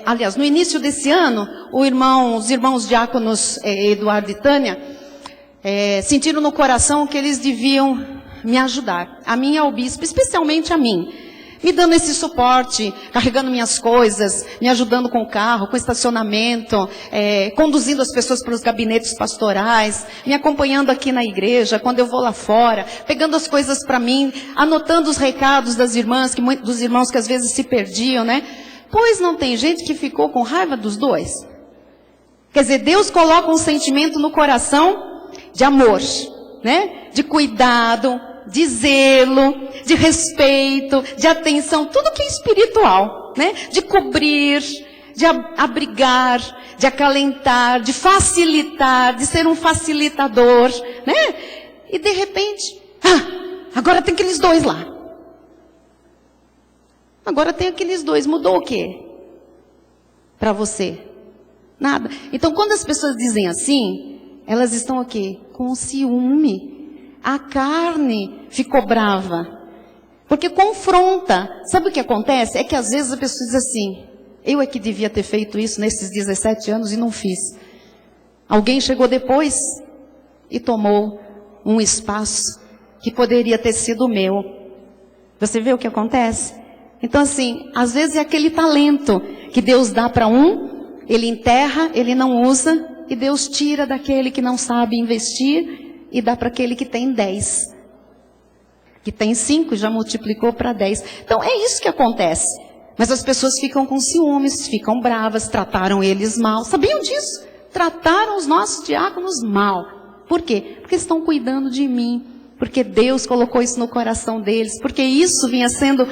aliás, no início desse ano, os irmãos diáconos Eduardo e Tânia sentiram no coração que eles deviam me ajudar, a mim e ao bispo, especialmente a mim, me dando esse suporte, carregando minhas coisas, me ajudando com o carro, com o estacionamento, conduzindo as pessoas para os gabinetes pastorais, me acompanhando aqui na igreja, quando eu vou lá fora, pegando as coisas para mim, anotando os recados das irmãs, dos irmãos que às vezes se perdiam, né? Pois não tem gente que ficou com raiva dos dois? Quer dizer, Deus coloca um sentimento no coração de amor, né? De cuidado, de zelo, de respeito, de atenção, tudo que é espiritual, né? De cobrir, de abrigar, de acalentar, de facilitar, de ser um facilitador, né? E de repente, agora tem aqueles dois lá. Agora tem aqueles dois, mudou o quê? Para você? Nada. Então quando as pessoas dizem assim, elas estão o quê? Com ciúme. A carne ficou brava. Porque confronta. Sabe o que acontece? É que às vezes a pessoa diz assim, eu é que devia ter feito isso nesses 17 anos e não fiz. Alguém chegou depois e tomou um espaço que poderia ter sido meu. Você vê o que acontece? Então assim, às vezes é aquele talento que Deus dá para um, ele enterra, ele não usa, e Deus tira daquele que não sabe investir e dá para aquele que tem 10. Que tem 5 e já multiplicou para 10. Então é isso que acontece. Mas as pessoas ficam com ciúmes, ficam bravas, trataram eles mal. Sabiam disso? Trataram os nossos diáconos mal. Por quê? Porque estão cuidando de mim. Porque Deus colocou isso no coração deles. Porque isso vinha sendo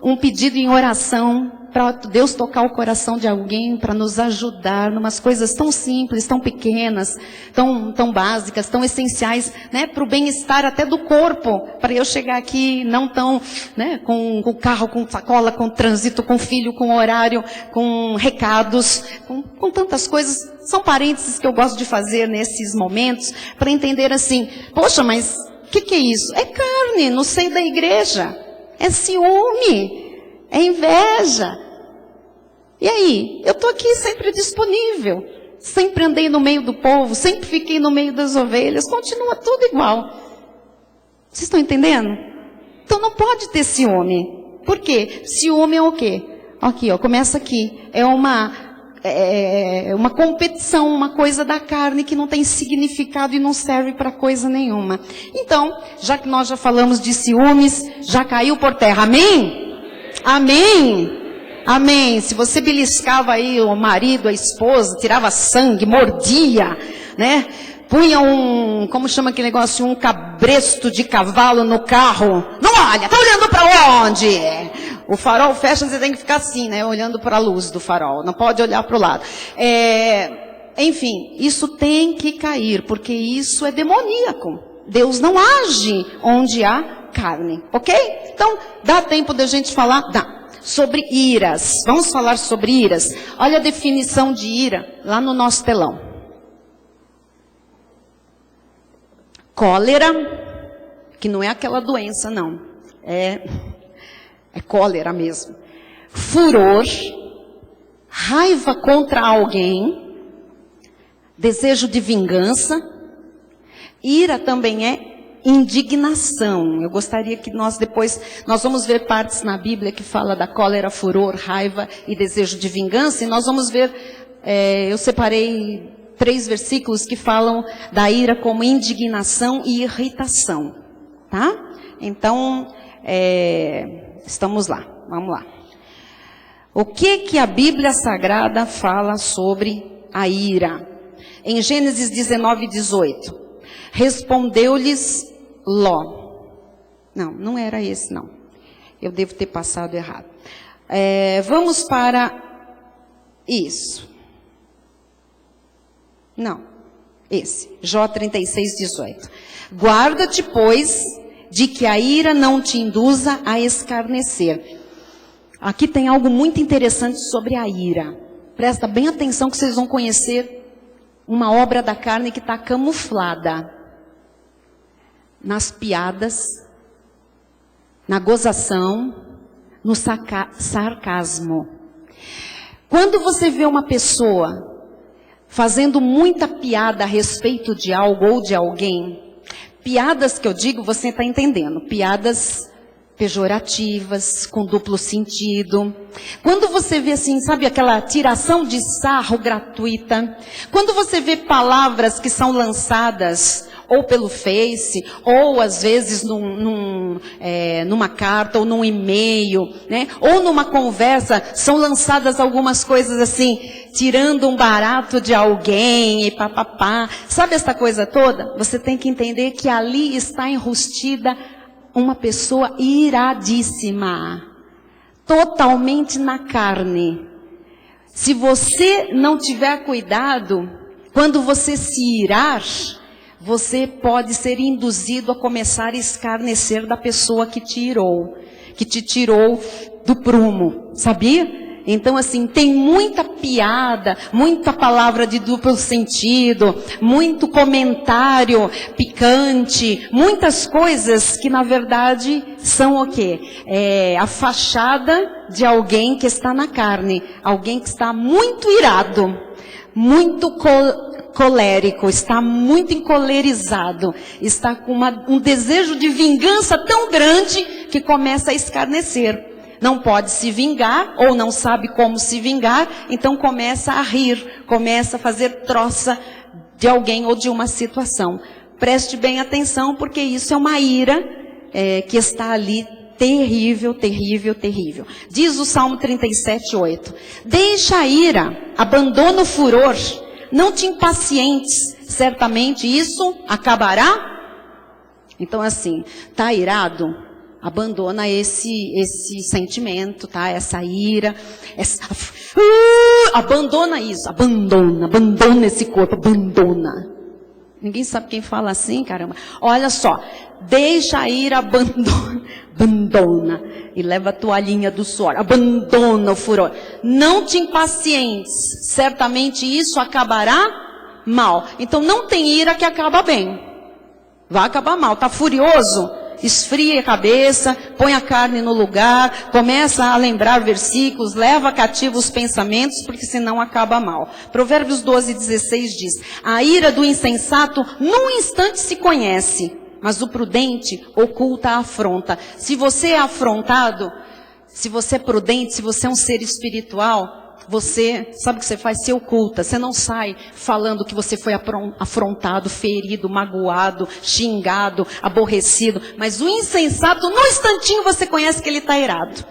um pedido em oração para Deus tocar o coração de alguém, para nos ajudar em umas coisas tão simples, tão pequenas, tão básicas, tão essenciais, né, para o bem-estar até do corpo, para eu chegar aqui não tão, né, com o carro, com sacola, com trânsito, com filho, com horário, com recados, com tantas coisas. São parênteses que eu gosto de fazer nesses momentos, para entender assim, poxa, mas o que é isso? É carne no seio da igreja, é ciúme, é inveja. E aí? Eu estou aqui sempre disponível. Sempre andei no meio do povo. Sempre fiquei no meio das ovelhas. Continua tudo igual. Vocês estão entendendo? Então não pode ter ciúme. Por quê? Ciúme é o quê? Aqui, ó, começa aqui. É uma competição, uma coisa da carne que não tem significado e não serve para coisa nenhuma. Então, já que nós já falamos de ciúmes, já caiu por terra. Amém? Amém? Amém. Se você beliscava aí o marido, a esposa, tirava sangue, mordia, né? Punha como chama aquele negócio? Um cabresto de cavalo no carro. Não olha, tá olhando para onde? O farol fecha, você tem que ficar assim, né? Olhando para a luz do farol. Não pode olhar para o lado. Enfim, isso tem que cair, porque isso é demoníaco. Deus não age onde há carne, ok? Então, dá tempo da gente falar? Dá. Sobre iras. Vamos falar sobre iras. Olha a definição de ira lá no nosso telão. Cólera, que não é aquela doença, não. É cólera mesmo. Furor, raiva contra alguém, desejo de vingança. Ira também é indignação. Eu gostaria que nós vamos ver partes na Bíblia que fala da cólera, furor, raiva e desejo de vingança, e nós vamos ver, eu separei 3 versículos que falam da ira como indignação e irritação, tá? Então, estamos lá, vamos lá. O que a Bíblia Sagrada fala sobre a ira? Em Gênesis 19:18. Respondeu-lhes Ló. Não era esse, não. Eu devo ter passado errado. Vamos para isso. Não, esse. Jó 36:18. Guarda-te, pois, de que a ira não te induza a escarnecer. Aqui tem algo muito interessante sobre a ira. Presta bem atenção que vocês vão conhecer uma obra da carne que está camuflada nas piadas, na gozação, no sarcasmo. Quando você vê uma pessoa fazendo muita piada a respeito de algo ou de alguém, piadas que eu digo, você está entendendo, piadas pejorativas, com duplo sentido. Quando você vê assim, sabe, aquela tiração de sarro gratuita. Quando você vê palavras que são lançadas ou pelo Face, ou às vezes numa carta, ou num e-mail, né? Ou numa conversa, são lançadas algumas coisas assim, tirando um barato de alguém, e papapá. Sabe essa coisa toda? Você tem que entender que ali está enrustida uma pessoa iradíssima, totalmente na carne. Se você não tiver cuidado, quando você se irar, você pode ser induzido a começar a escarnecer da pessoa que te irou, que te tirou do prumo, sabia? Então assim, tem muita piada, muita palavra de duplo sentido, muito comentário picante, muitas coisas que na verdade são o quê? A fachada de alguém que está na carne, alguém que está muito irado, muito colérico, está muito encolerizado, está com um desejo de vingança tão grande que começa a escarnecer. Não pode se vingar, ou não sabe como se vingar, então começa a rir, começa a fazer troça de alguém ou de uma situação. Preste bem atenção, porque isso é uma ira que está ali terrível, terrível, terrível. Diz o Salmo 37:8. Deixa a ira, abandona o furor, não te impacientes, certamente isso acabará. Então assim, tá irado? Abandona esse sentimento, tá? Essa ira, abandona isso, abandona esse corpo, abandona. Ninguém sabe quem fala assim, caramba. Olha só, deixa a ira, abandona. E leva a toalhinha do suor, abandona o furor. Não te impacientes, certamente isso acabará mal. Então não tem ira que acaba bem. Vai acabar mal, tá furioso? Esfria a cabeça, põe a carne no lugar, começa a lembrar versículos, leva cativo os pensamentos, porque senão acaba mal. Provérbios 12:16 diz: a ira do insensato num instante se conhece, mas o prudente oculta a afronta. Se você é afrontado, se você é prudente, se você é um ser espiritual, você, sabe o que você faz? Você oculta, você não sai falando que você foi afrontado, ferido, magoado, xingado, aborrecido. Mas o insensato, num instantinho você conhece que ele está irado.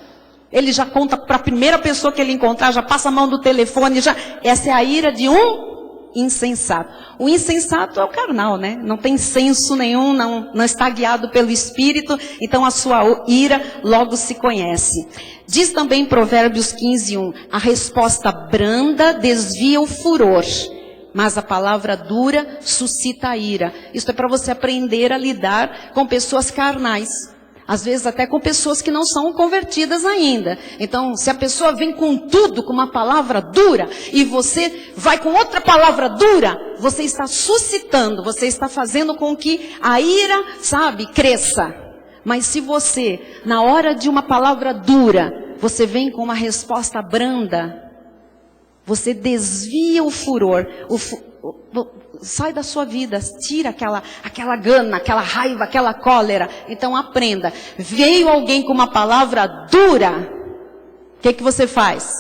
Ele já conta para a primeira pessoa que ele encontrar, já passa a mão do telefone, essa é a ira de um insensato. O insensato é o carnal, né? Não tem senso nenhum, não está guiado pelo Espírito, então a sua ira logo se conhece. Diz também em Provérbios 15:1, a resposta branda desvia o furor, mas a palavra dura suscita a ira. Isso é para você aprender a lidar com pessoas carnais. Às vezes até com pessoas que não são convertidas ainda. Então, se a pessoa vem com tudo, com uma palavra dura, e você vai com outra palavra dura, você está suscitando, você está fazendo com que a ira, sabe, cresça. Mas se você, na hora de uma palavra dura, você vem com uma resposta branda, você desvia o furor, sai da sua vida, tira aquela gana, aquela raiva, aquela cólera. Então aprenda, veio alguém com uma palavra dura, o que você faz?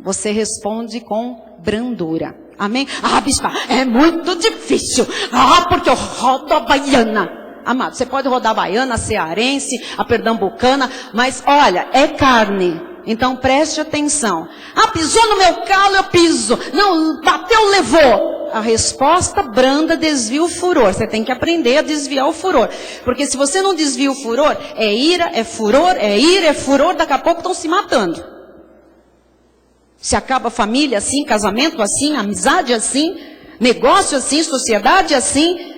Você responde com brandura. Amém? Ah, bispa, é muito difícil. Ah, porque eu rodo a baiana. Amado, você pode rodar a baiana, a cearense, a pernambucana, mas olha, é carne. Então preste atenção. Ah, pisou no meu calo, eu piso. Não, bateu, levou. A resposta branda desvia o furor. Você tem que aprender a desviar o furor. Porque se você não desvia o furor, é ira, é furor, é ira, é furor, daqui a pouco estão se matando. Se acaba a família assim, casamento assim, amizade assim, negócio assim, sociedade assim,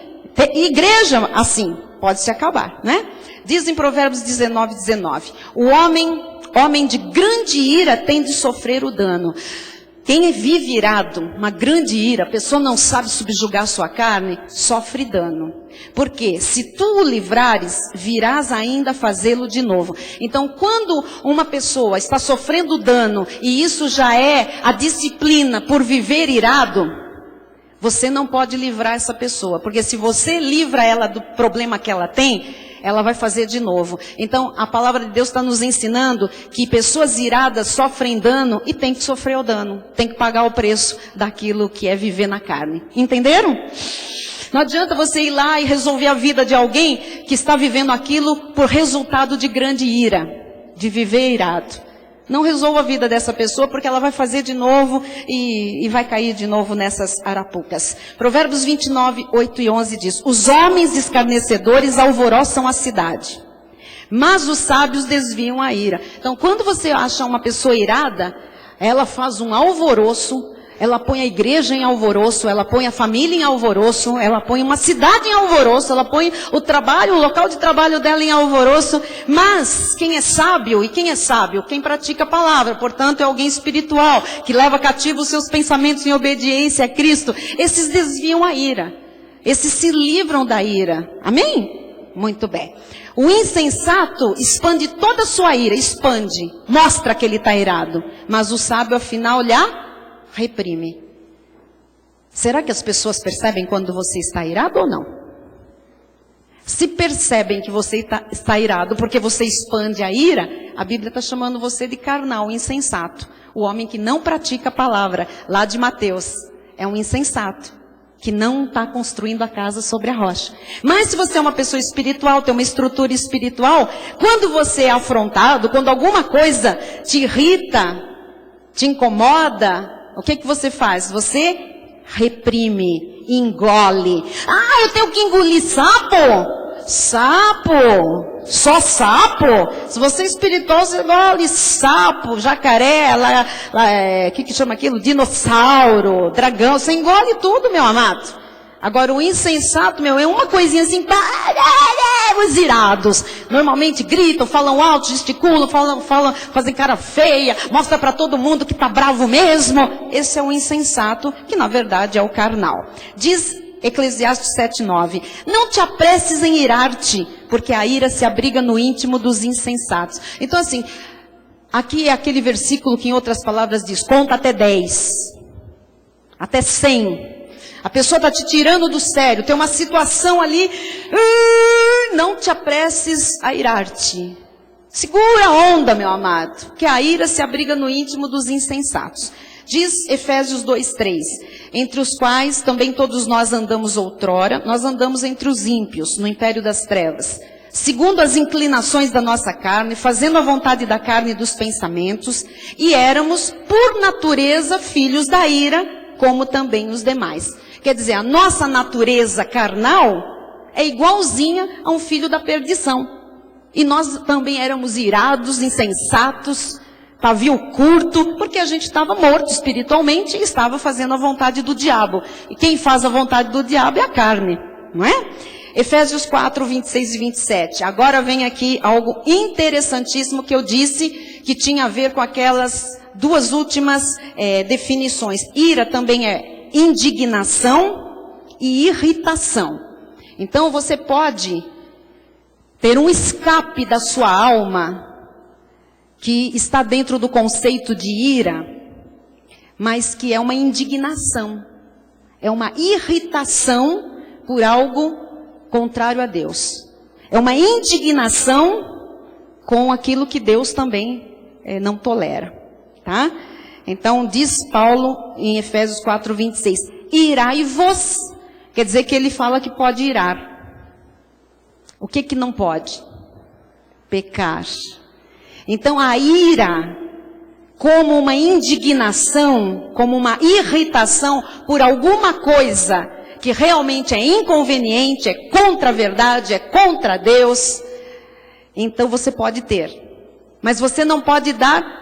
igreja assim, pode se acabar, né? Diz em Provérbios 19:19, o homem de grande ira tem de sofrer o dano. Quem vive irado, uma grande ira, a pessoa não sabe subjugar sua carne, sofre dano. Porque se tu o livrares, virás ainda fazê-lo de novo. Então, quando uma pessoa está sofrendo dano, e isso já é a disciplina por viver irado, você não pode livrar essa pessoa. Porque se você livra ela do problema que ela tem, ela vai fazer de novo. Então, a palavra de Deus está nos ensinando que pessoas iradas sofrem dano e tem que sofrer o dano. Tem que pagar o preço daquilo que é viver na carne. Entenderam? Não adianta você ir lá e resolver a vida de alguém que está vivendo aquilo por resultado de grande ira, de viver irado. Não resolva a vida dessa pessoa, porque ela vai fazer de novo e vai cair de novo nessas arapucas. Provérbios 29, 8 e 11 diz: os homens escarnecedores alvoroçam a cidade, mas os sábios desviam a ira. Então, quando você acha uma pessoa irada, ela faz um alvoroço, ela põe a igreja em alvoroço, ela põe a família em alvoroço, ela põe uma cidade em alvoroço, ela põe o trabalho, o local de trabalho dela em alvoroço. Mas quem é sábio, e quem é sábio? Quem pratica a palavra, portanto é alguém espiritual, que leva cativo os seus pensamentos em obediência a Cristo. Esses desviam a ira, esses se livram da ira. Amém? Muito bem. O insensato expande toda a sua ira, expande, mostra que ele está irado. Mas o sábio, afinal, reprime. Será que as pessoas percebem quando você está irado ou não? Se percebem que você está irado porque você expande a ira, a Bíblia está chamando você de carnal, insensato. O homem que não pratica a palavra, lá de Mateus, é um insensato, que não está construindo a casa sobre a rocha. Mas se você é uma pessoa espiritual, tem uma estrutura espiritual, quando você é afrontado, quando alguma coisa te irrita, te incomoda, o que você faz? Você reprime, engole. Ah, eu tenho que engolir sapo? Sapo? Só sapo? Se você é espiritual, você engole sapo, jacaré, que chama aquilo? Dinossauro, dragão, você engole tudo, meu amado. Agora o insensato, é uma coisinha assim, os irados. Normalmente gritam, falam alto, gesticulam, fazem cara feia, mostra para todo mundo que está bravo mesmo. Esse é o insensato, que na verdade é o carnal. Diz Eclesiastes 7:9, não te apresses em irar-te, porque a ira se abriga no íntimo dos insensatos. Então assim, aqui é aquele versículo que em outras palavras diz, conta até 10, até 100. A pessoa está te tirando do sério, tem uma situação ali, não te apresses a irar-te. Segura a onda, meu amado, que a ira se abriga no íntimo dos insensatos. Diz Efésios 2:3, entre os quais também todos nós andamos outrora, nós andamos entre os ímpios, no império das trevas, segundo as inclinações da nossa carne, fazendo a vontade da carne e dos pensamentos, e éramos, por natureza, filhos da ira, como também os demais. Quer dizer, a nossa natureza carnal é igualzinha a um filho da perdição. E nós também éramos irados, insensatos, pavio curto, porque a gente estava morto espiritualmente e estava fazendo a vontade do diabo. E quem faz a vontade do diabo é a carne, não é? Efésios 4, 26 e 27. Agora vem aqui algo interessantíssimo que eu disse que tinha a ver com aquelas duas últimas definições. Ira também é indignação e irritação. Então você pode ter um escape da sua alma que está dentro do conceito de ira, mas que é uma indignação, é uma irritação por algo contrário a Deus. É uma indignação com aquilo que Deus também não tolera, tá? Então, diz Paulo em Efésios 4, 26, irai-vos, quer dizer que ele fala que pode irar. O que não pode? Pecar. Então, a ira, como uma indignação, como uma irritação por alguma coisa que realmente é inconveniente, é contra a verdade, é contra Deus, então você pode ter. Mas você não pode dar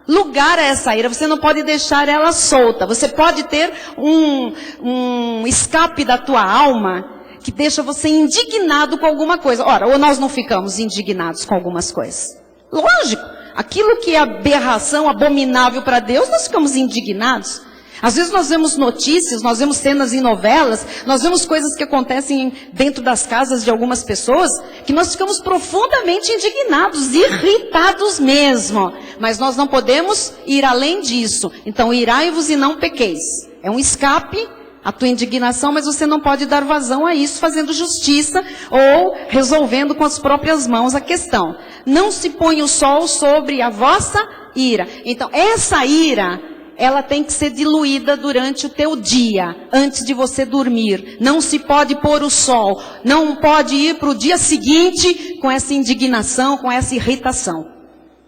lugar a essa ira, você não pode deixar ela solta. Você pode ter um escape da tua alma que deixa você indignado com alguma coisa. Ora, ou nós não ficamos indignados com algumas coisas? Lógico, Aquilo que é aberração, abominável para Deus, nós ficamos indignados. Às vezes nós vemos notícias, nós vemos cenas em novelas, nós vemos coisas que acontecem dentro das casas de algumas pessoas, que nós ficamos profundamente indignados, irritados mesmo. Mas nós não podemos ir além disso. Então, irai-vos e não pequeis. É um escape a tua indignação, mas você não pode dar vazão a isso fazendo justiça ou resolvendo com as próprias mãos a questão. Não se põe o sol sobre a vossa ira. Então, essa ira, ela tem que ser diluída durante o teu dia, antes de você dormir. Não se pode pôr o sol, não pode ir para o dia seguinte com essa indignação, com essa irritação.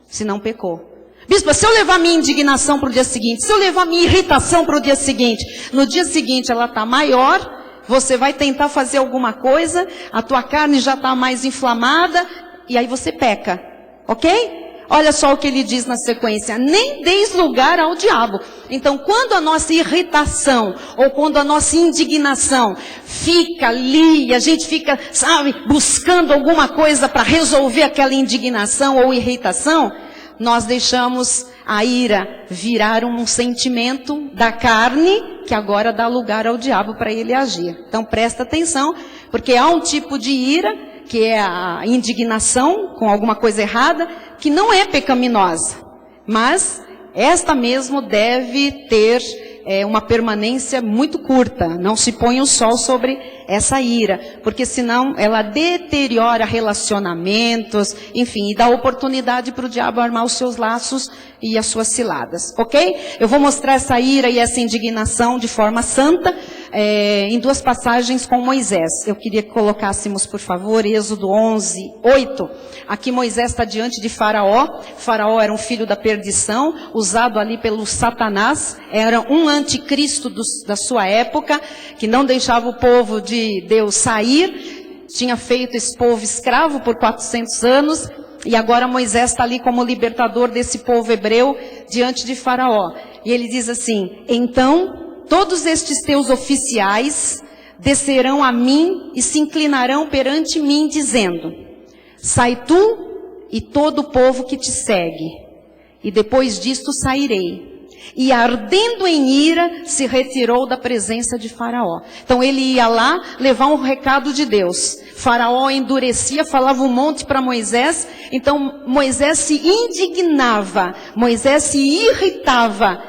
Senão pecou. Bispo, se eu levar minha indignação para o dia seguinte, se eu levar minha irritação para o dia seguinte, no dia seguinte ela está maior, você vai tentar fazer alguma coisa, a tua carne já está mais inflamada, e aí você peca, ok? Olha só o que ele diz na sequência, nem deis lugar ao diabo. Então, quando a nossa irritação, ou quando a nossa indignação fica ali, a gente fica, sabe, buscando alguma coisa para resolver aquela indignação ou irritação, nós deixamos a ira virar um sentimento da carne, que agora dá lugar ao diabo para ele agir. Então presta atenção, porque há um tipo de ira, que é a indignação com alguma coisa errada, que não é pecaminosa. Mas esta mesmo deve ter uma permanência muito curta. Não se põe o sol sobre essa ira, porque senão ela deteriora relacionamentos, enfim, e dá oportunidade para o diabo armar os seus laços e as suas ciladas, ok? Eu vou mostrar essa ira e essa indignação de forma santa, em duas passagens com Moisés. Eu queria que colocássemos, por favor, Êxodo 11, 8. Aqui Moisés está diante de Faraó. Faraó era um filho da perdição, usado ali pelo Satanás, era um anticristo da sua época, que não deixava o povo de Deus sair, tinha feito esse povo escravo por 400 anos, e agora Moisés está ali como libertador desse povo hebreu diante de Faraó. E ele diz assim, então todos estes teus oficiais descerão a mim e se inclinarão perante mim, dizendo, sai tu e todo o povo que te segue, e depois disto sairei. E ardendo em ira, se retirou da presença de Faraó. Então ele ia lá levar um recado de Deus. Faraó endurecia, falava um monte para Moisés. Então Moisés se indignava, Moisés se irritava.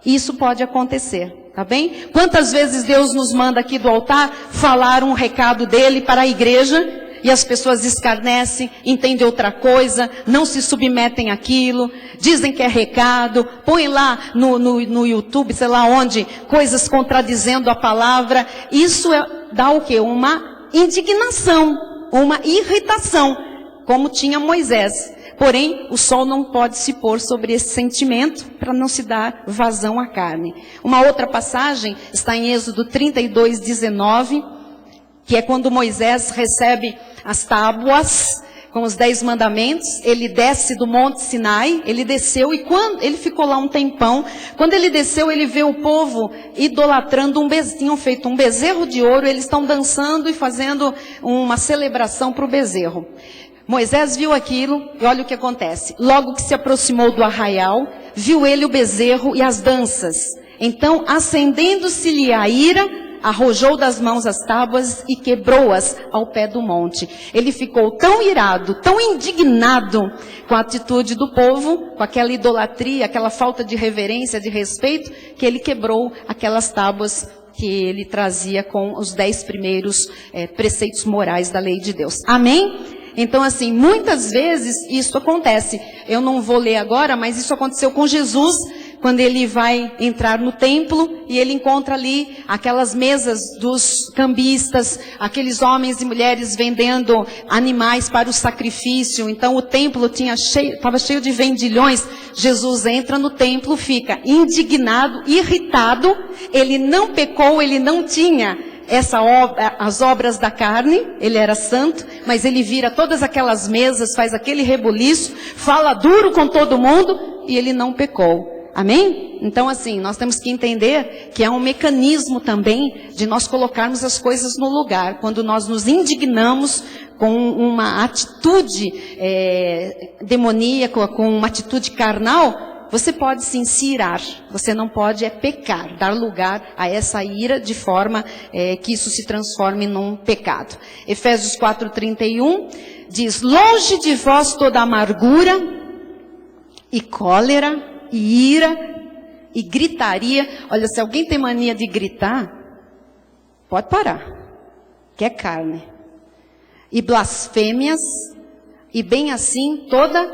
Isso pode acontecer, tá bem? Quantas vezes Deus nos manda aqui do altar falar um recado dele para a igreja, e as pessoas escarnecem, entendem outra coisa, não se submetem àquilo, dizem que é recado, põem lá no YouTube, sei lá onde, coisas contradizendo a palavra. Isso dá o quê? Uma indignação, uma irritação, como tinha Moisés. Porém, o sol não pode se pôr sobre esse sentimento para não se dar vazão à carne. Uma outra passagem está em Êxodo 32, 19, que é quando Moisés recebe as tábuas com os 10 mandamentos. Ele desce do Monte Sinai, ele desceu e quando ele ficou lá um tempão, quando ele desceu, ele vê o povo idolatrando tinham feito um bezerro de ouro, eles estão dançando e fazendo uma celebração para o bezerro. Moisés viu aquilo e olha o que acontece. Logo que se aproximou do arraial, viu ele o bezerro e as danças. Então, acendendo-se-lhe a ira, arrojou das mãos as tábuas e quebrou-as ao pé do monte. Ele ficou tão irado, tão indignado com a atitude do povo, com aquela idolatria, aquela falta de reverência, de respeito, que ele quebrou aquelas tábuas que ele trazia com os 10 primeiros preceitos morais da lei de Deus. Amém? Então, assim, muitas vezes isso acontece. Eu não vou ler agora, mas isso aconteceu com Jesus, quando ele vai entrar no templo e ele encontra ali aquelas mesas dos cambistas, aqueles homens e mulheres vendendo animais para o sacrifício. Então o templo estava cheio de vendilhões. Jesus entra no templo, fica indignado, irritado. Ele não pecou, ele não tinha as obras da carne, ele era santo, mas ele vira todas aquelas mesas, faz aquele rebuliço, fala duro com todo mundo e ele não pecou. Amém? Então, assim, nós temos que entender que é um mecanismo também de nós colocarmos as coisas no lugar. Quando nós nos indignamos com uma atitude demoníaca, com uma atitude carnal, você pode sim se irar. Você não pode pecar, dar lugar a essa ira de forma que isso se transforme num pecado. Efésios 4:31 diz: longe de vós toda amargura e cólera e ira e gritaria. Olha, se alguém tem mania de gritar, pode parar, que é carne. E blasfêmias, e bem assim toda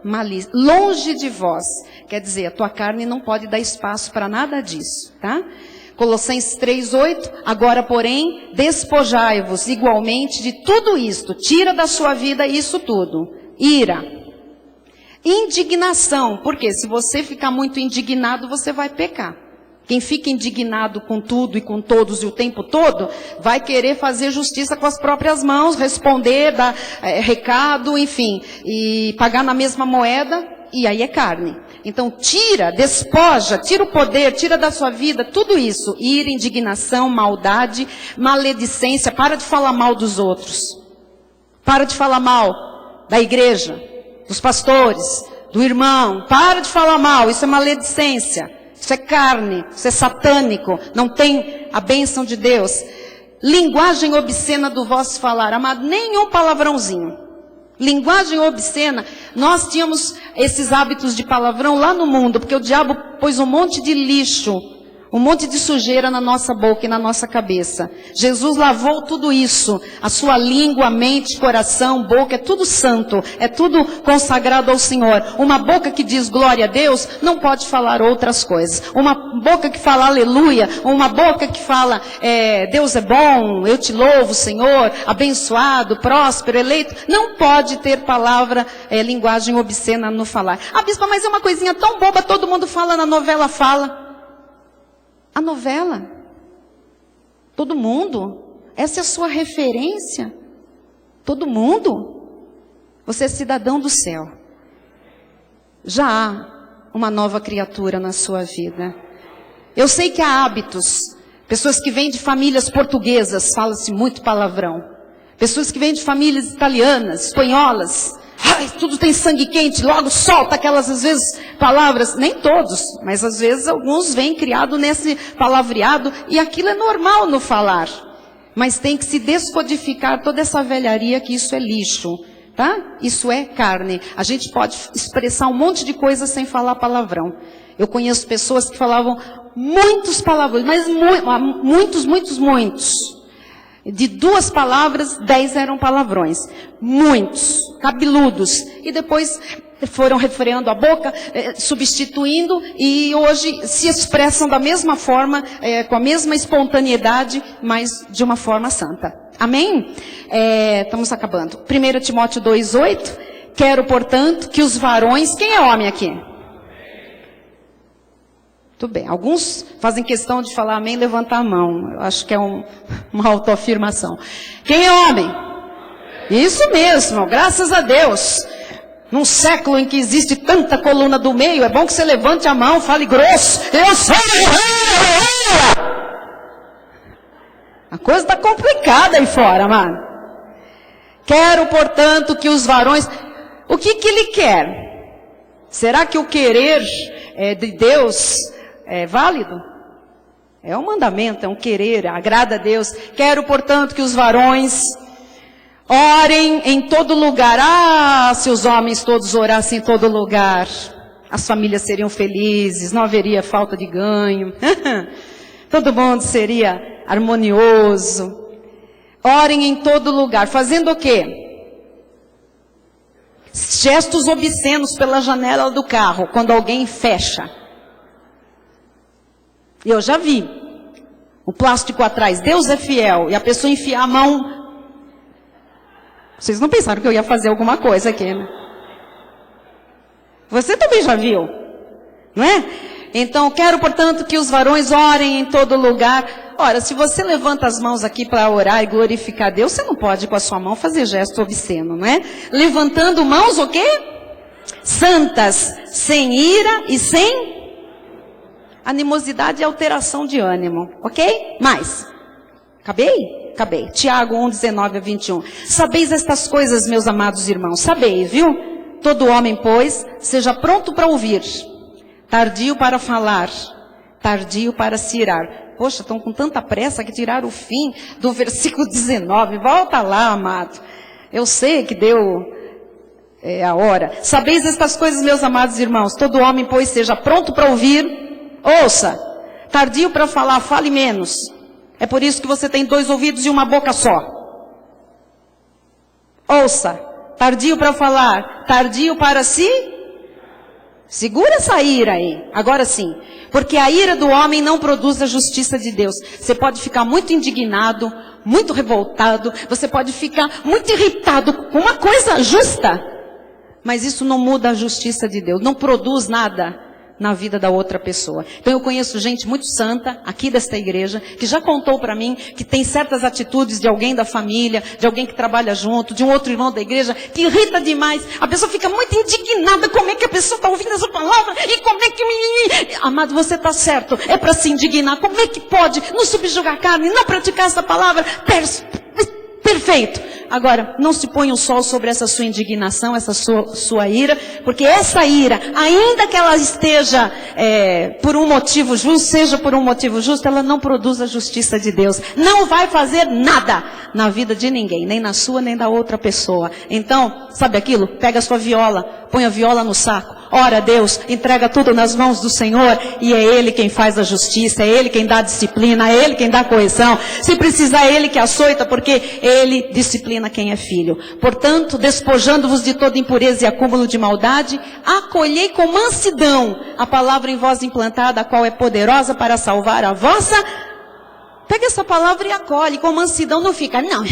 malícia. Longe de vós, quer dizer, a tua carne não pode dar espaço para nada disso, tá? Colossenses 3:8, agora porém, despojai-vos igualmente de tudo isto, tira da sua vida isso tudo, ira, indignação, porque se você ficar muito indignado, você vai pecar. Quem fica indignado com tudo e com todos e o tempo todo, vai querer fazer justiça com as próprias mãos, responder, dar recado, enfim, e pagar na mesma moeda, e aí é carne. Então tira, despoja, tira o poder, tira da sua vida, tudo isso, ira, indignação, maldade, maledicência, para de falar mal dos outros. Para de falar mal da igreja, dos pastores, do irmão. Para de falar mal, isso é maledicência, isso é carne, isso é satânico, não tem a bênção de Deus. Linguagem obscena do vosso falar, amado, nenhum palavrãozinho. Linguagem obscena, nós tínhamos esses hábitos de palavrão lá no mundo, porque o diabo pôs um monte de lixo, um monte de sujeira na nossa boca e na nossa cabeça. Jesus lavou tudo isso. A sua língua, mente, coração, boca, é tudo santo. É tudo consagrado ao Senhor. Uma boca que diz glória a Deus, não pode falar outras coisas. Uma boca que fala aleluia, uma boca que fala Deus é bom, eu te louvo, Senhor, abençoado, próspero, eleito, não pode ter palavra, linguagem obscena no falar. Ah, bispa, mas é uma coisinha tão boba, todo mundo fala na novela, fala. A novela, todo mundo, essa é a sua referência, todo mundo, você é cidadão do céu, já há uma nova criatura na sua vida. Eu sei que há hábitos, pessoas que vêm de famílias portuguesas, fala-se muito palavrão, pessoas que vêm de famílias italianas, espanholas, ai, tudo tem sangue quente, logo solta aquelas, às vezes, palavras, nem todos, mas às vezes alguns vêm criado nesse palavreado, e aquilo é normal no falar. Mas tem que se descodificar toda essa velharia, que isso é lixo, tá? Isso é carne. A gente pode expressar um monte de coisa sem falar palavrão. Eu conheço pessoas que falavam muitos palavrões, mas muitos. De 2 palavras, 10 eram palavrões. Muitos, cabeludos. E depois foram refreando a boca, substituindo, e hoje se expressam da mesma forma, com a mesma espontaneidade, mas de uma forma santa. Amém? Estamos acabando. 1 Timóteo 2:8. Quero, portanto, que os varões... Quem é homem aqui? Tudo bem. Alguns fazem questão de falar amém, levantar a mão. Eu acho que é uma autoafirmação. Quem é homem? Isso mesmo, graças a Deus. Num século em que existe tanta coluna do meio, é bom que você levante a mão, fale grosso. Eu sou a coisa está complicada aí fora, mano. Quero, portanto, que os varões... O que ele quer? Será que o querer de Deus é válido? É um mandamento, é um querer, agrada a Deus. Quero, portanto, que os varões orem em todo lugar. Ah, se os homens todos orassem em todo lugar, as famílias seriam felizes, não haveria falta de ganho. Todo mundo seria harmonioso. Orem em todo lugar. Fazendo o quê? Gestos obscenos pela janela do carro, quando alguém fecha. Eu já vi o plástico atrás, Deus é fiel, e a pessoa enfiar a mão. Vocês não pensaram que eu ia fazer alguma coisa aqui, né? Você também já viu, não é? Então, quero, portanto, que os varões orem em todo lugar. Ora, se você levanta as mãos aqui para orar e glorificar Deus, você não pode com a sua mão fazer gesto obsceno, não é? Levantando mãos o quê? Santas, sem ira e sem Animosidade é alteração de ânimo, ok? Mais. Acabei? Acabei. Tiago 1, 19 a 21. Sabeis estas coisas, meus amados irmãos. Sabeis, viu? Todo homem, pois, seja pronto para ouvir, tardio para falar, tardio para se irar. Poxa, estão com tanta pressa que tiraram o fim do versículo 19. Volta lá, amado. Eu sei que deu a hora. Sabeis estas coisas, meus amados irmãos. Todo homem, pois, seja pronto para ouvir. Ouça. Tardio para falar, fale menos. É por isso que você tem 2 ouvidos e uma boca só. Ouça. Tardio para falar, tardio para si. Segura essa ira aí. Agora sim. Porque a ira do homem não produz a justiça de Deus. Você pode ficar muito indignado, muito revoltado. Você pode ficar muito irritado com uma coisa justa. Mas isso não muda a justiça de Deus. Não produz nada na vida da outra pessoa. Então eu conheço gente muito santa, aqui desta igreja, que já contou para mim que tem certas atitudes de alguém da família, de alguém que trabalha junto, de um outro irmão da igreja, que irrita demais. A pessoa fica muito indignada, como é que a pessoa está ouvindo essa palavra, e como é que... Amado, você está certo, é para se indignar. Como é que pode não subjugar a carne, não praticar essa palavra? Perfeito. Agora, não se ponha o sol sobre essa sua indignação, essa sua ira, porque essa ira, ainda que ela esteja por um motivo justo, seja por um motivo justo, ela não produz a justiça de Deus. Não vai fazer nada na vida de ninguém, nem na sua, nem da outra pessoa. Então, sabe aquilo? Pega a sua viola, põe a viola no saco. Ora a Deus, entrega tudo nas mãos do Senhor, e é Ele quem faz a justiça, é Ele quem dá a disciplina, é Ele quem dá a correção. Se precisar, é Ele que açoita, porque Ele disciplina quem é filho. Portanto, despojando-vos de toda impureza e acúmulo de maldade, acolhei com mansidão a palavra em vós implantada, a qual é poderosa para salvar a vossa... Pega essa palavra e acolhe, com mansidão, não fica, não,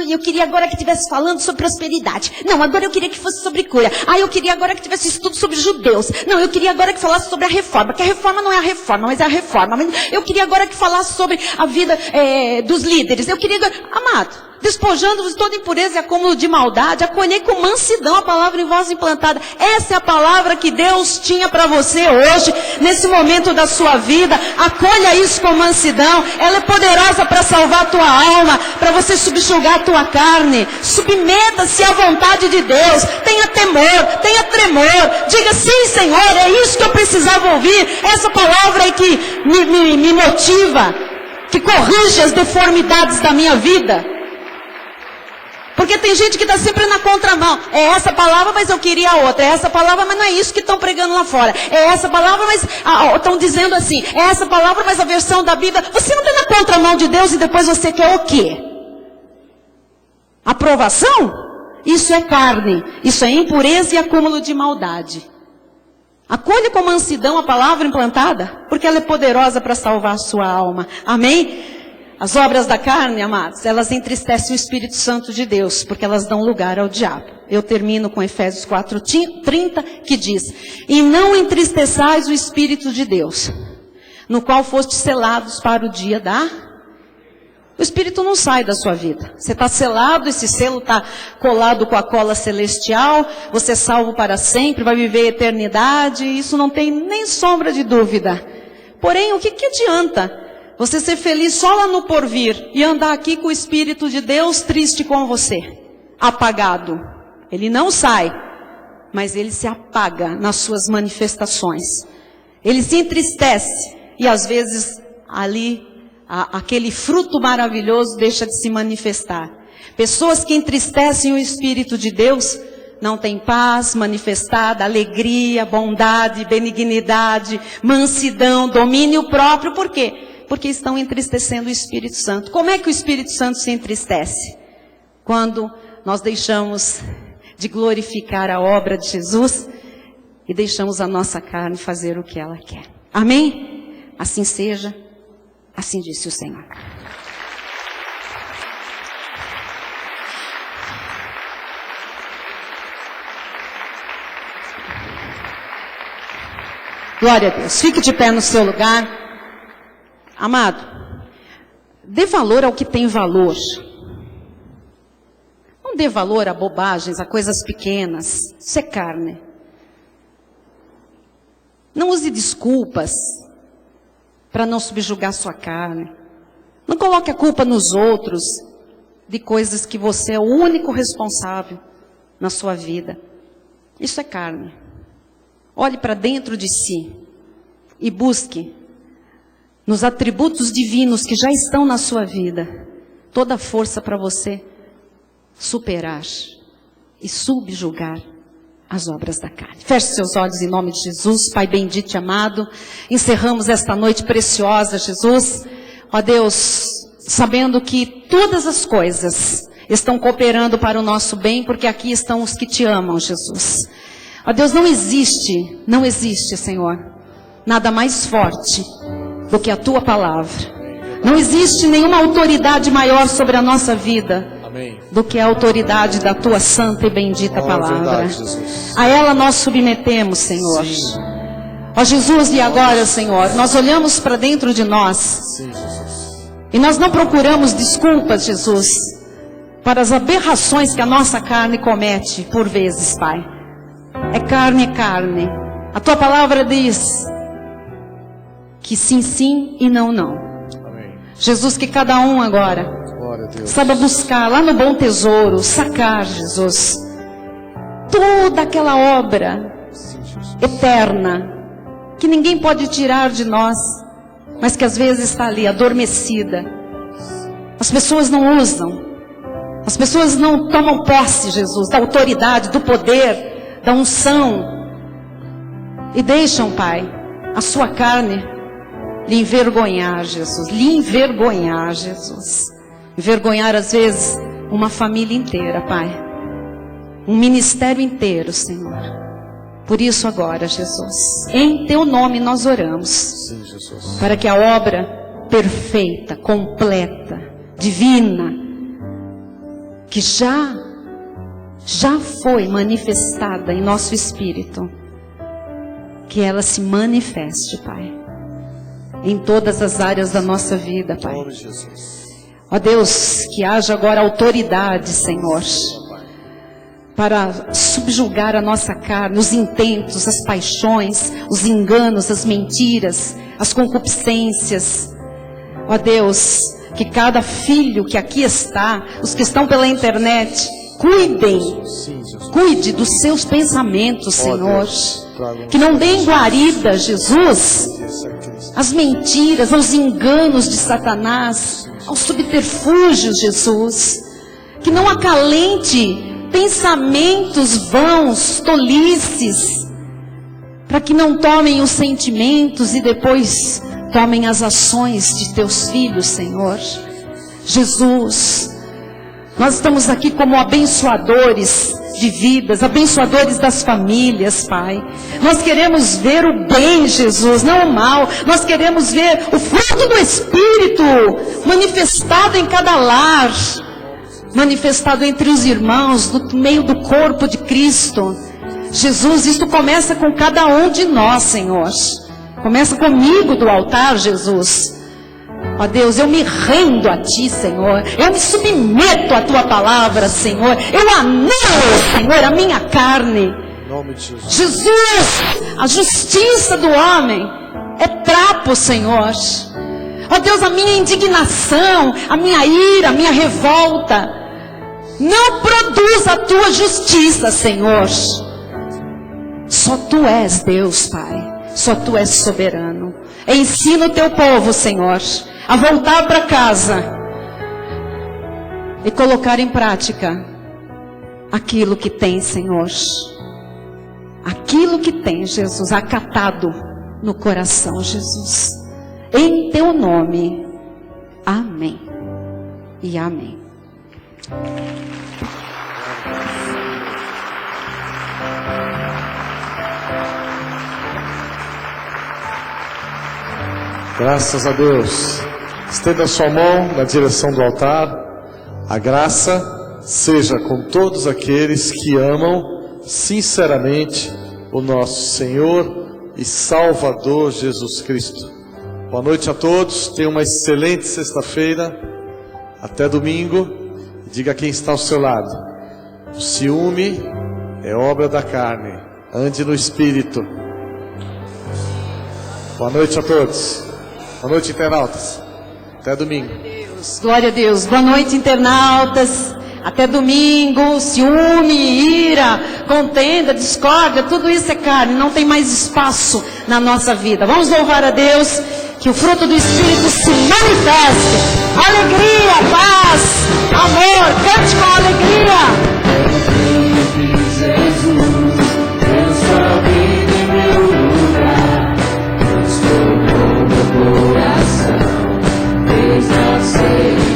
eu queria agora que estivesse falando sobre prosperidade. Não, agora eu queria que fosse sobre cura. Eu queria agora que tivesse estudo sobre judeus. Não, eu queria agora que falasse sobre a reforma, que a reforma não é a reforma, mas é a reforma. Eu queria agora que falasse sobre a vida dos líderes. Eu queria agora... Amado, despojando-vos de toda impureza e acúmulo de maldade, acolhei com mansidão a palavra em voz implantada. Essa é a palavra que Deus tinha para você hoje, nesse momento da sua vida. Acolha isso com mansidão. Ela é poderosa para salvar a tua alma, para você subjugar a tua carne. Submeta-se à vontade de Deus. Tenha temor, tenha tremor. Diga, sim, Senhor, é isso que eu precisava ouvir. Essa palavra aí que me motiva, que corrige as deformidades da minha vida. Porque tem gente que está sempre na contramão. É essa palavra, mas eu queria outra. É essa palavra, mas não é isso que estão pregando lá fora. É essa palavra, mas estão dizendo assim. É essa palavra, mas a versão da Bíblia... Você não está na contramão de Deus e depois você quer o quê? Aprovação? Isso é carne. Isso é impureza e acúmulo de maldade. Acolha com mansidão a palavra implantada, porque ela é poderosa para salvar a sua alma. Amém? As obras da carne, amados, elas entristecem o Espírito Santo de Deus, porque elas dão lugar ao diabo. Eu termino com Efésios 4:30, que diz: e não entristeçais o Espírito de Deus, no qual fostes selados para o dia da... O Espírito não sai da sua vida. Você está selado, esse selo está colado com a cola celestial, você é salvo para sempre, vai viver a eternidade, isso não tem nem sombra de dúvida. Porém, o que adianta você ser feliz só lá no porvir e andar aqui com o Espírito de Deus triste com você, apagado? Ele não sai, mas ele se apaga nas suas manifestações. Ele se entristece e às vezes ali aquele fruto maravilhoso deixa de se manifestar. Pessoas que entristecem o Espírito de Deus não têm paz manifestada, alegria, bondade, benignidade, mansidão, domínio próprio. Por quê? Porque estão entristecendo o Espírito Santo. Como é que o Espírito Santo se entristece? Quando nós deixamos de glorificar a obra de Jesus e deixamos a nossa carne fazer o que ela quer. Amém? Assim seja, assim disse o Senhor. Glória a Deus. Fique de pé no seu lugar. Amado, dê valor ao que tem valor. Não dê valor a bobagens, a coisas pequenas. Isso é carne. Não use desculpas. para não subjugar sua carne. Não coloque a culpa nos outros de coisas que você é o único responsável na sua vida. Isso é carne. Olhe para dentro de si e busque nos atributos divinos que já estão na sua vida toda a força para você superar e subjugar as obras da carne. Feche seus olhos em nome de Jesus, Pai bendito e amado. Encerramos esta noite preciosa, Jesus. Ó Deus, sabendo que todas as coisas estão cooperando para o nosso bem, porque aqui estão os que te amam, Jesus. Ó Deus, não existe, Senhor, nada mais forte do que a Tua palavra. Não existe nenhuma autoridade maior sobre a nossa vida do que a autoridade da Tua santa e bendita palavra. A ela nós submetemos, Senhor. Ó Jesus, e agora, Senhor, nós olhamos para dentro de nós e nós não procuramos desculpas, Jesus, para as aberrações que a nossa carne comete por vezes, Pai. É carne, é carne. A Tua palavra diz que sim, sim e não, não. Amém. Jesus, que cada um agora saiba buscar lá no bom tesouro, sacar, Jesus, toda aquela obra eterna que ninguém pode tirar de nós, mas que às vezes está ali adormecida. As pessoas não usam, as pessoas não tomam posse, Jesus, da autoridade, do poder, da unção, e deixam, Pai, a sua carne lhe envergonhar, Jesus, lhe envergonhar, Jesus. Envergonhar às vezes uma família inteira, Pai, um ministério inteiro, Senhor. Por isso agora, Jesus, em Teu nome nós oramos. Sim, Jesus. Para que a obra perfeita, completa, divina, que já foi manifestada em nosso espírito, que ela se manifeste, Pai, em todas as áreas da nossa vida, Pai. Ó Deus, que haja agora autoridade, Senhor, para subjugar a nossa carne, os intentos, as paixões, os enganos, as mentiras, as concupiscências. Ó Deus, que cada filho que aqui está, os que estão pela internet, cuide dos seus pensamentos, Senhor. Que não deem guarida, Jesus, às mentiras, aos enganos de Satanás, aos subterfúgios, Jesus. Que não acalente pensamentos vãos, tolices, para que não tomem os sentimentos e depois tomem as ações de Teus filhos, Senhor. Jesus, nós estamos aqui como abençoadores de vidas, abençoadores das famílias, Pai. Nós queremos ver o bem, Jesus, não o mal. Nós queremos ver o fruto do Espírito manifestado em cada lar, manifestado entre os irmãos, no meio do corpo de Cristo. Jesus, isto começa com cada um de nós, Senhor. Começa comigo do altar, Jesus. Ó Deus, eu me rendo a Ti, Senhor. Eu me submeto à Tua palavra, Senhor. Eu anelo, Senhor, a minha carne. Jesus, a justiça do homem é trapo, Senhor. Ó Deus, a minha indignação, a minha ira, a minha revolta não produz a Tua justiça, Senhor. Só Tu és Deus, Pai. Só Tu és soberano. Ensina o Teu povo, Senhor, a voltar para casa e colocar em prática aquilo que tem, Senhor. Aquilo que tem, Jesus, acatado no coração, Jesus. Em Teu nome. Amém. E amém. Graças a Deus. Estenda a sua mão na direção do altar. A graça seja com todos aqueles que amam sinceramente o nosso Senhor e Salvador Jesus Cristo. Boa noite a todos. Tenham uma excelente sexta-feira. Até domingo. Diga a quem está ao seu lado: o ciúme é obra da carne. Ande no Espírito. Boa noite a todos. Boa noite, internautas. Até domingo. Glória a Deus. Boa noite, internautas. Até domingo. Ciúme, ira, contenda, discórdia, tudo isso é carne. Não tem mais espaço na nossa vida. Vamos louvar a Deus. Que o fruto do Espírito se manifeste. Alegria, paz, amor. Cante com alegria. Jesus, sua vida em meu lugar, transformou meu coração, fez nascer.